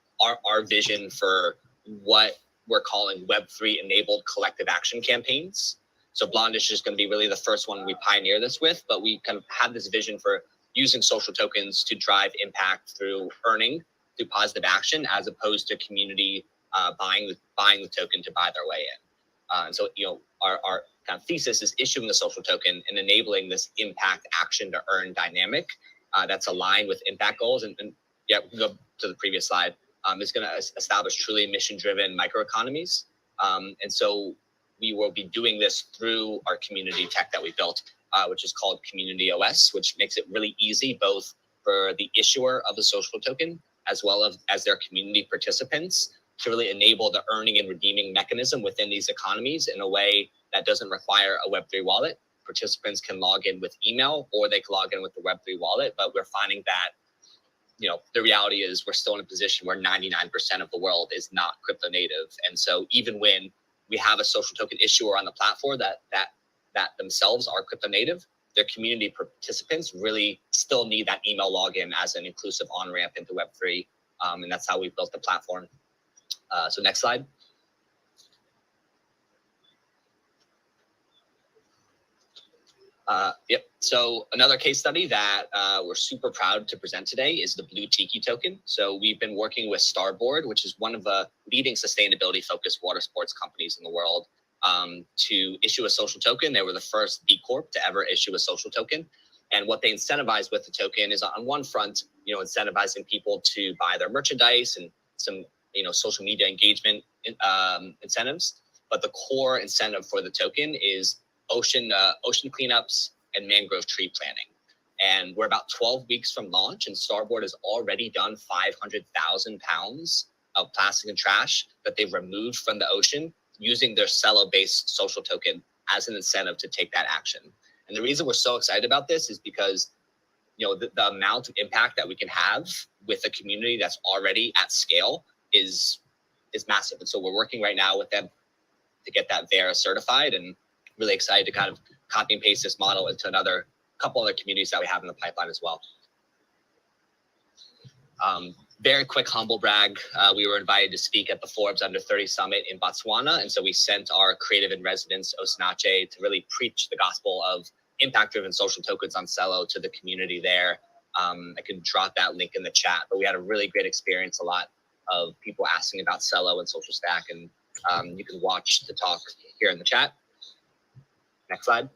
our vision for what we're calling Web3 enabled collective action campaigns. So Blondish is going to be really the first one we pioneer this with, but we kind of have this vision for using social tokens to drive impact through earning, through positive action, as opposed to community buying the token to buy their way in. And so, you know, our kind of thesis is issuing the social token and enabling this impact action to earn dynamic that's aligned with impact goals. And yeah, we can go to the previous slide. It's going to establish truly mission-driven microeconomies. And so we will be doing this through our community tech that we built, which is called Community OS, which makes it really easy both for the issuer of the social token as well as their community participants to really enable the earning and redeeming mechanism within these economies in a way that doesn't require a Web3 wallet. Participants can log in with email or they can log in with the Web3 wallet, but we're finding that, you know, the reality is we're still in a position where 99% of the world is not crypto native. And so even when we have a social token issuer on the platform that themselves are crypto native, their community participants really still need that email login as an inclusive on-ramp into Web3. And that's how we built the platform. So next slide. Yep. So another case study that we're super proud to present today is the Blue Tiki token. So we've been working with Starboard, which is one of the leading sustainability-focused water sports companies in the world, to issue a social token. They were the first B Corp to ever issue a social token. And what they incentivize with the token is, on one front, you know, incentivizing people to buy their merchandise and some, you know, social media engagement incentives. But the core incentive for the token is ocean cleanups and mangrove tree planting. And we're about 12 weeks from launch, and Starboard has already done 500,000 pounds of plastic and trash that they've removed from the ocean using their Celo-based social token as an incentive to take that action. And the reason we're so excited about this is because, you know, the amount of impact that we can have with a community that's already at scale is massive. And so we're working right now with them to get that Vera certified, and really excited to kind of copy and paste this model into another couple other communities that we have in the pipeline as well. Very quick humble brag. We were invited to speak at the Forbes Under 30 Summit in Botswana. And so we sent our creative in residence, Osinache, to really preach the gospel of impact-driven social tokens on Celo to the community there. I can drop that link in the chat, but we had a really great experience, a lot of people asking about Celo and Social Stack, and you can watch the talk here in the chat. Next slide.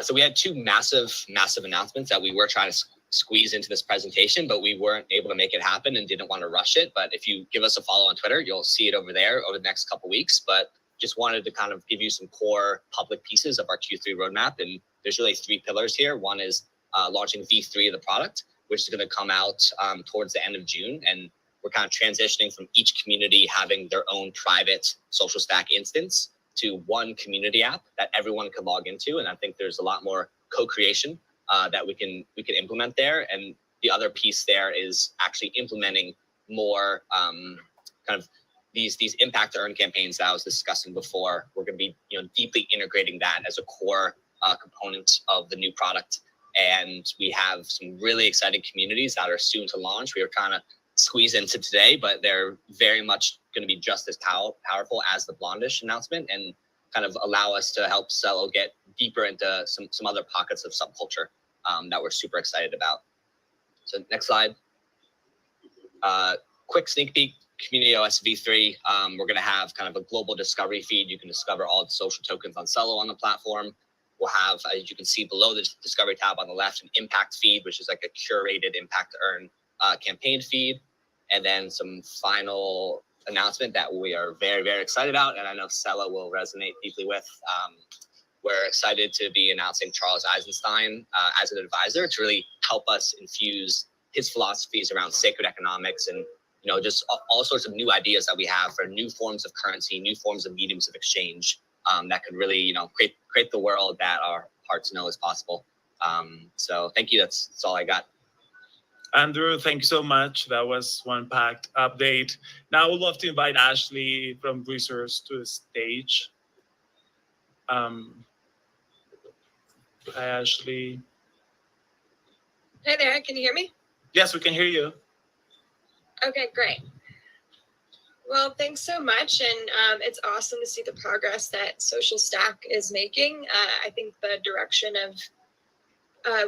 So we had two massive announcements that we were trying to squeeze into this presentation, but we weren't able to make it happen and didn't want to rush it. But if you give us a follow on Twitter, you'll see it over there over the next couple of weeks. But just wanted to kind of give you some core public pieces of our Q3 roadmap. And there's really three pillars here. One is launching V3 of the product, which is going to come out towards the end of June. And we're kind of transitioning from each community having their own private social stack instance to one community app that everyone can log into. And I think there's a lot more co-creation that we can implement there. And the other piece there is actually implementing more kind of these impact to earn campaigns that I was discussing before. We're going to be deeply integrating that as a core component of the new product. And we have some really exciting communities that are soon to launch. We are trying to squeeze into today, but they're very much going to be just as powerful as the Blondish announcement and kind of allow us to help Celo get deeper into some other pockets of subculture that we're super excited about. So next slide. Quick sneak peek, Community OS V3. We're going to have kind of a global discovery feed. You can discover all the social tokens on Celo on the platform. We'll have, as you can see below the discovery tab on the left, an impact feed, which is like a curated impact to earn campaign feed. And then some final announcement that we are very, very excited about, and I know Celo will resonate deeply with. We're excited to be announcing Charles Eisenstein as an advisor to really help us infuse his philosophies around sacred economics and just all sorts of new ideas that we have for new forms of currency, new forms of mediums of exchange that could really create the world that our hearts know is possible. So thank you. That's all I got. Andrew, thank you so much. That was one packed update. Now I would love to invite Ashley from Resource to the stage. Hi, Ashley. Hi there, can you hear me? Yes, we can hear you. Okay, great. Well, thanks so much. And it's awesome to see the progress that Social Stack is making. I think the direction of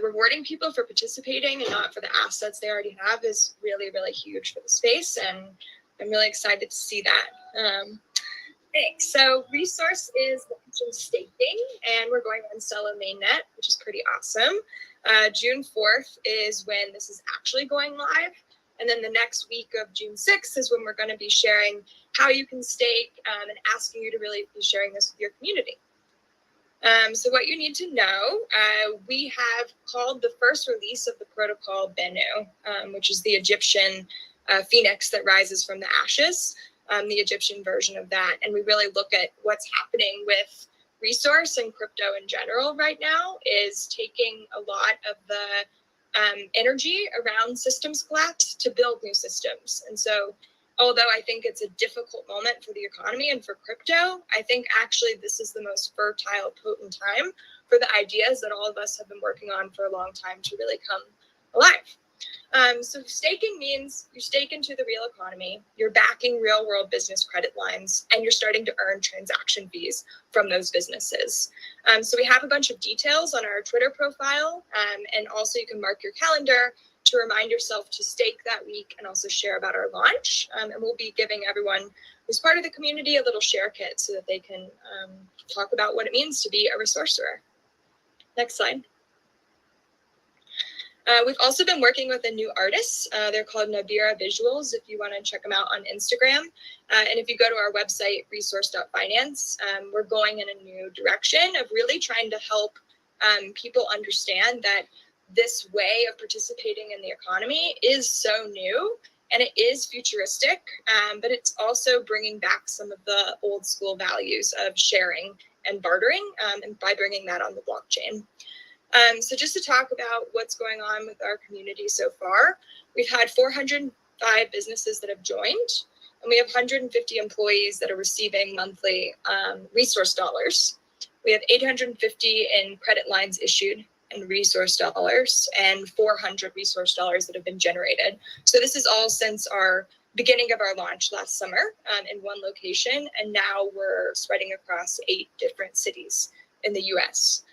rewarding people for participating and not for the assets they already have is really, really huge for the space. And I'm really excited to see that. Thanks. So Resource is launching staking, and we're going on Celo mainnet, which is pretty awesome. June 4th is when this is actually going live. And then the next week of June 6th is when we're going to be sharing how you can stake and asking you to really be sharing this with your community. So what you need to know, we have called the first release of the protocol Bennu, which is the Egyptian phoenix that rises from the ashes, the Egyptian version of that. And we really look at what's happening with Resource and crypto in general right now is taking a lot of the energy around systems collapse to build new systems. And so although I think it's a difficult moment for the economy and for crypto, I think actually this is the most fertile, potent time for the ideas that all of us have been working on for a long time to really come alive. So staking means you stake into the real economy, you're backing real world business credit lines, and you're starting to earn transaction fees from those businesses. So we have a bunch of details on our Twitter profile, and also you can mark your calendar to remind yourself to stake that week and also share about our launch. And we'll be giving everyone who's part of the community a little share kit so that they can talk about what it means to be a resourcer. Next slide. We've also been working with a new artist. They're called Nabira Visuals, if you want to check them out on Instagram. And if you go to our website, resource.finance, we're going in a new direction of really trying to help people understand that this way of participating in the economy is so new and it is futuristic, but it's also bringing back some of the old school values of sharing and bartering, and by bringing that on the blockchain. So just to talk about what's going on with our community so far, we've had 405 businesses that have joined, and we have 150 employees that are receiving monthly resource dollars. We have 850 in credit lines issued and resource dollars, and 400 resource dollars that have been generated. So this is all since our beginning of our launch last summer in one location, and now we're spreading across 8 different cities in the US.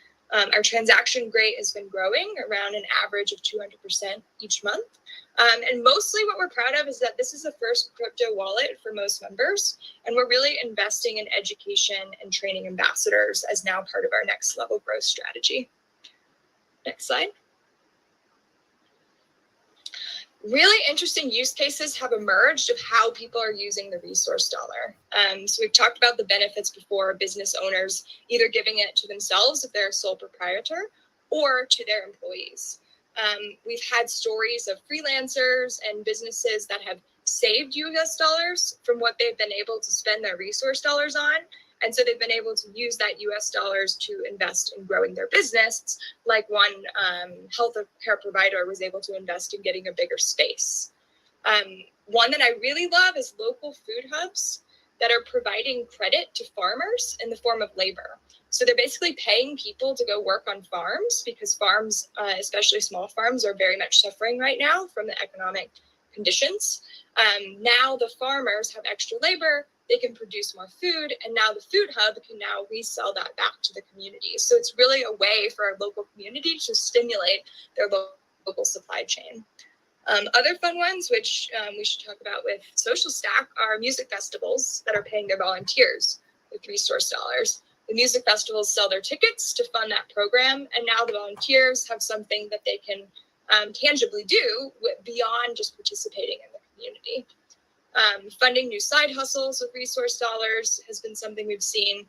Our transaction rate has been growing around an average of 200% each month. And mostly what we're proud of is that this is the first crypto wallet for most members. And we're really investing in education and training ambassadors as now part of our next level growth strategy. Next slide. Really interesting use cases have emerged of how people are using the resource dollar. So we've talked about the benefits before, business owners either giving it to themselves if they're a sole proprietor or to their employees. We've had stories of freelancers and businesses that have saved US dollars from what they've been able to spend their resource dollars on. And so they've been able to use that US dollars to invest in growing their business, like one health care provider was able to invest in getting a bigger space. One that I really love is local food hubs that are providing credit to farmers in the form of labor. So they're basically paying people to go work on farms because farms, especially small farms, are very much suffering right now from the economic conditions. Now the farmers have extra labor, they can produce more food, and now the food hub can now resell that back to the community. So it's really a way for our local community to stimulate their local supply chain. Other fun ones, which we should talk about with Social Stack, are music festivals that are paying their volunteers with resource dollars. The music festivals sell their tickets to fund that program, and now the volunteers have something that they can tangibly do beyond just participating in the community. Funding new side hustles with resource dollars has been something we've seen.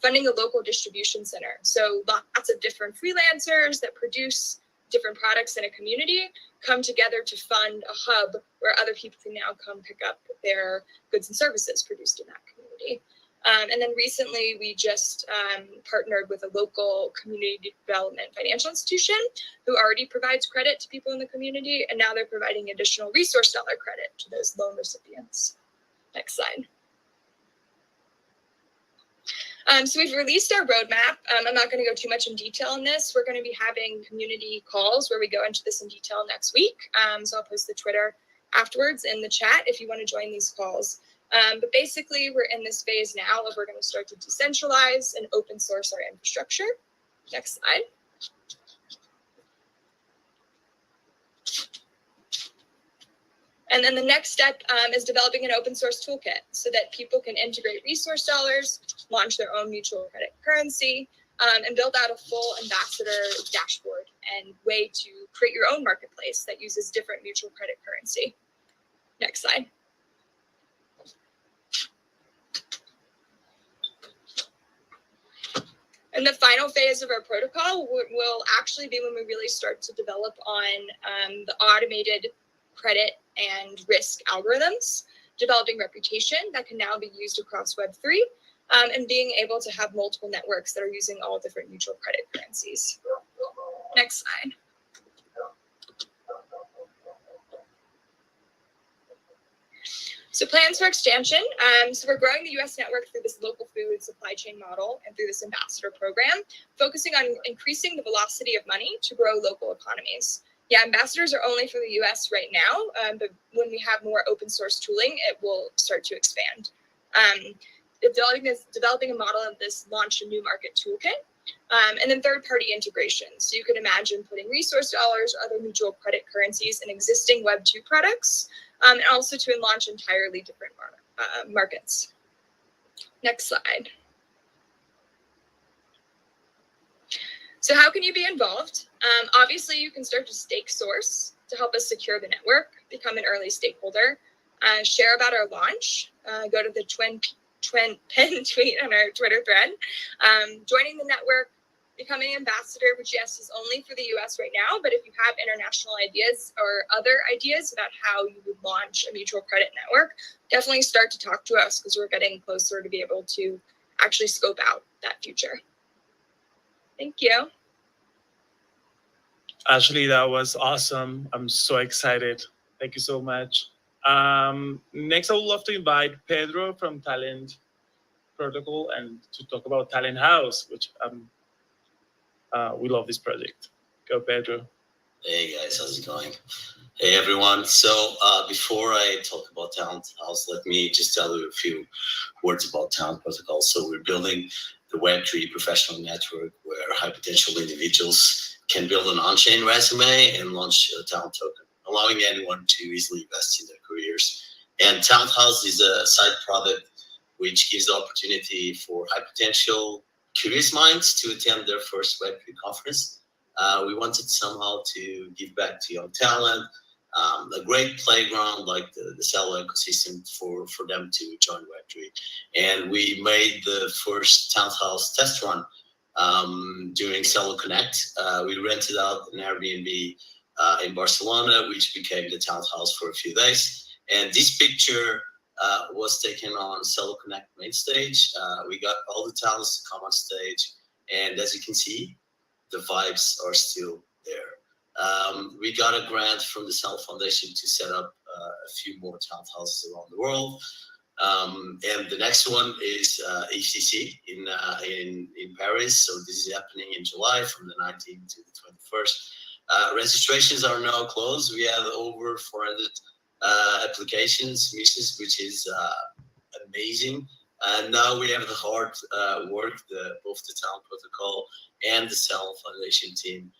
Funding a local distribution center. So lots of different freelancers that produce different products in a community come together to fund a hub where other people can now come pick up their goods and services produced in that community. And then recently we just partnered with a local community development financial institution who already provides credit to people in the community, and now they're providing additional resource dollar credit to those loan recipients. Next slide. So we've released our roadmap. I'm not going to go too much in detail on this. We're going to be having community calls where we go into this in detail next week. So I'll post the Twitter afterwards in the chat if you want to join these calls. But basically, we're in this phase now of we're going to start to decentralize and open source our infrastructure. Next slide. And then the next step is developing an open source toolkit so that people can integrate resource dollars, launch their own mutual credit currency, and build out a full ambassador dashboard and way to create your own marketplace that uses different mutual credit currency. Next slide. And the final phase of our protocol will actually be when we really start to develop on the automated credit and risk algorithms, developing reputation that can now be used across Web3, and being able to have multiple networks that are using all different mutual credit currencies. Next slide. So plans for expansion. So we're growing the US network through this local food supply chain model and through this ambassador program, focusing on increasing the velocity of money to grow local economies. Yeah, ambassadors are only for the US right now, but when we have more open source tooling, it will start to expand. Developing a model of this launched a new market toolkit, and then third-party integration. So you could imagine putting resource dollars, other mutual credit currencies in existing Web2 products, and also to launch entirely different markets. Next slide. So how can you be involved? Obviously, you can start to stake source to help us secure the network, become an early stakeholder, share about our launch, go to the pin tweet on our Twitter thread, joining the network, becoming an ambassador, which yes is only for the US right now, but if you have international ideas or other ideas about how you would launch a mutual credit network, definitely start to talk to us because we're getting closer to be able to actually scope out that future. Thank you. Ashley, that was awesome. I'm so excited. Thank you so much. Next, I would love to invite Pedro from Talent Protocol and to talk about Talent House, which we love this project. Go, Pedro. Hey guys, how's it going? Hey everyone. So before I talk about Talent House, let me just tell you a few words about Talent Protocol. So we're building the Web3 professional network where high potential individuals can build an on-chain resume and launch a talent token, allowing anyone to easily invest in their careers. And Talent House is a side product which gives the opportunity for high potential curious minds to attend their first Web3 conference. We wanted somehow to give back to young talent, a great playground like the Celo ecosystem for them to join Web3. And we made the first Talent House test run during Celo Connect. We rented out an Airbnb in Barcelona, which became the Talent House for a few days. And this picture was taken on Celo Connect main stage. We got all the talents to come on stage. And as you can see, the vibes are still there. We got a grant from the Celo Foundation to set up a few more townhouses around the world. And the next one is ECC in Paris. So this is happening in July from the 19th to the 21st. Registrations are now closed. We have over 400 applications, which is amazing. And now we have the hard work, both the Town Protocol and the Celo Foundation team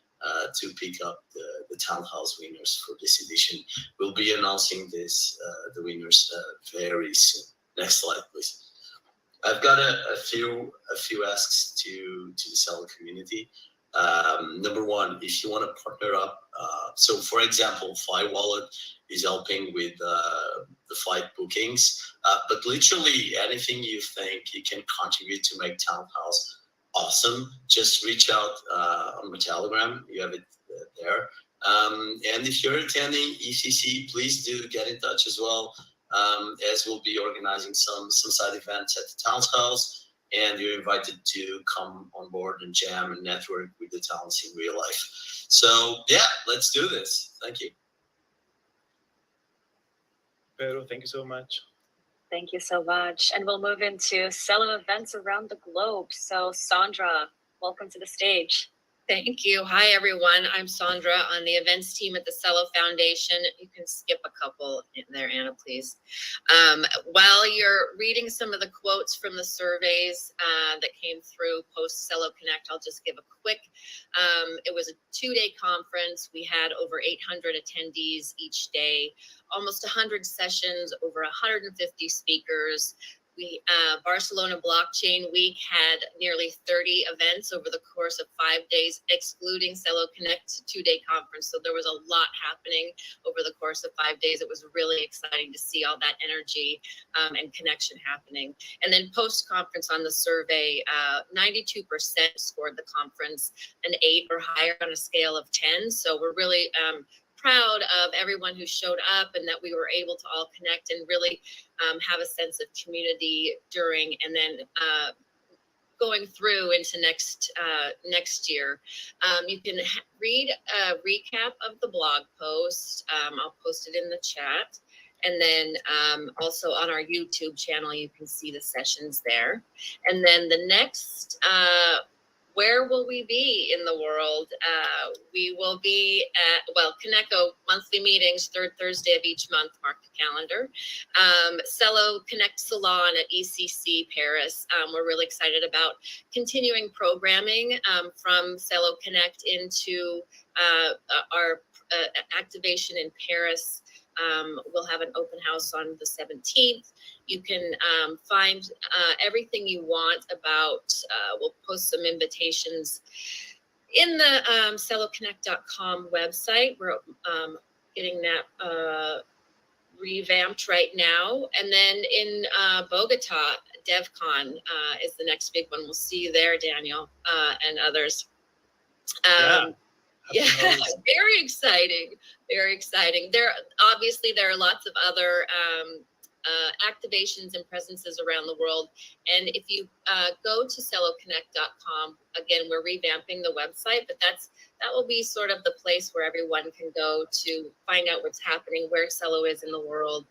to pick up the townhouse winners for this edition. We'll be announcing the winners very soon. Next slide, please. I've got a few asks to the Celo community. Number one, if you want to partner up, so for example, Fly Wallet is helping with the flight bookings, but literally anything you think you can contribute to make Townhouse awesome, just reach out on my Telegram. You have it there. And if you're attending ECC, please do get in touch as well, as we'll be organizing some side events at the Townhouse. And you're invited to come on board and jam and network with the towns in real life. So yeah, let's do this. Thank you. Pedro, thank you so much. Thank you so much. And we'll move into Celo events around the globe. So Sandra, welcome to the stage. Thank you. Hi, everyone. I'm Sandra on the events team at the Celo Foundation. You can skip a couple in there, Anna, please. While you're reading some of the quotes from the surveys that came through post Celo Connect, I'll just give a quick. It was a 2-day conference. We had over 800 attendees each day, almost 100 sessions, over 150 speakers. Barcelona Blockchain Week had nearly 30 events over the course of 5 days, excluding Celo Connect 2-day conference. So there was a lot happening over the course of 5 days. It was really exciting to see all that energy and connection happening. And then post-conference on the survey, 92% scored the conference an 8 or higher on a scale of 10. So we're really proud of everyone who showed up and that we were able to all connect and really have a sense of community during and then going through into next year. You can read a recap of the blog post. I'll post it in the chat. And then also on our YouTube channel, you can see the sessions there. And then the next, where will we be in the world? We will be at, Kuneco monthly meetings, third Thursday of each month, mark the calendar. Celo Connect Salon at ECC Paris. We're really excited about continuing programming from Celo Connect into our activation in Paris. We'll have an open house on the 17th. You can find everything you want about, we'll post some invitations in the celoconnect.com website. We're getting that revamped right now. And then in Bogota, DevCon is the next big one. We'll see you there, Daniel, and others. Yeah, very exciting, very exciting. There are lots of other activations and presences around the world. And if you go to celoconnect.com, again, we're revamping the website, but that will be sort of the place where everyone can go to find out what's happening, where Celo is in the world.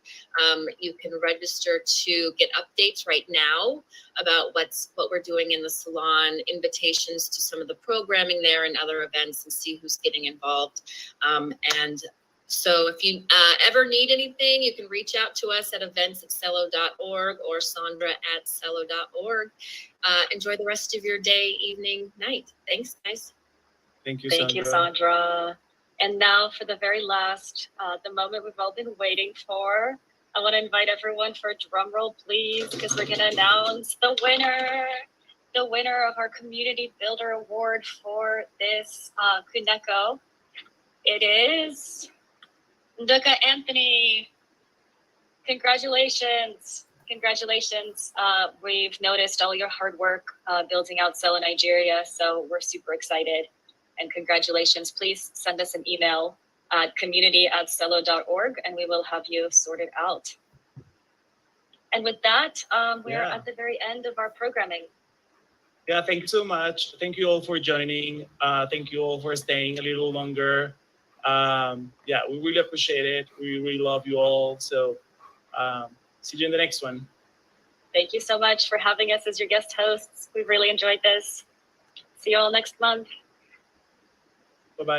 You can register to get updates right now about what we're doing in the salon, invitations to some of the programming there and other events, and see who's getting involved. And so if you ever need anything, you can reach out to us at events@celo.org or Sandra@celo.org. Enjoy the rest of your day, evening, night. Thanks, guys. Thank you, Thank you, Sandra. And now for the very last, the moment we've all been waiting for. I want to invite everyone for a drum roll, please, because we're going to announce the winner of our Community Builder Award for this Kuneco. It is Nduka Anthony. Congratulations. Congratulations. We've noticed all your hard work building out Celo Nigeria, so we're super excited. And congratulations. Please send us an email at community@celo.org and we will have you sorted out. And with that, we are at the very end of our programming. Yeah, thank you so much. Thank you all for joining. Thank you all for staying a little longer. Yeah, we really appreciate it. We really love you all. So see you in the next one. Thank you so much for having us as your guest hosts. We've really enjoyed this. See you all next month. Bye-bye.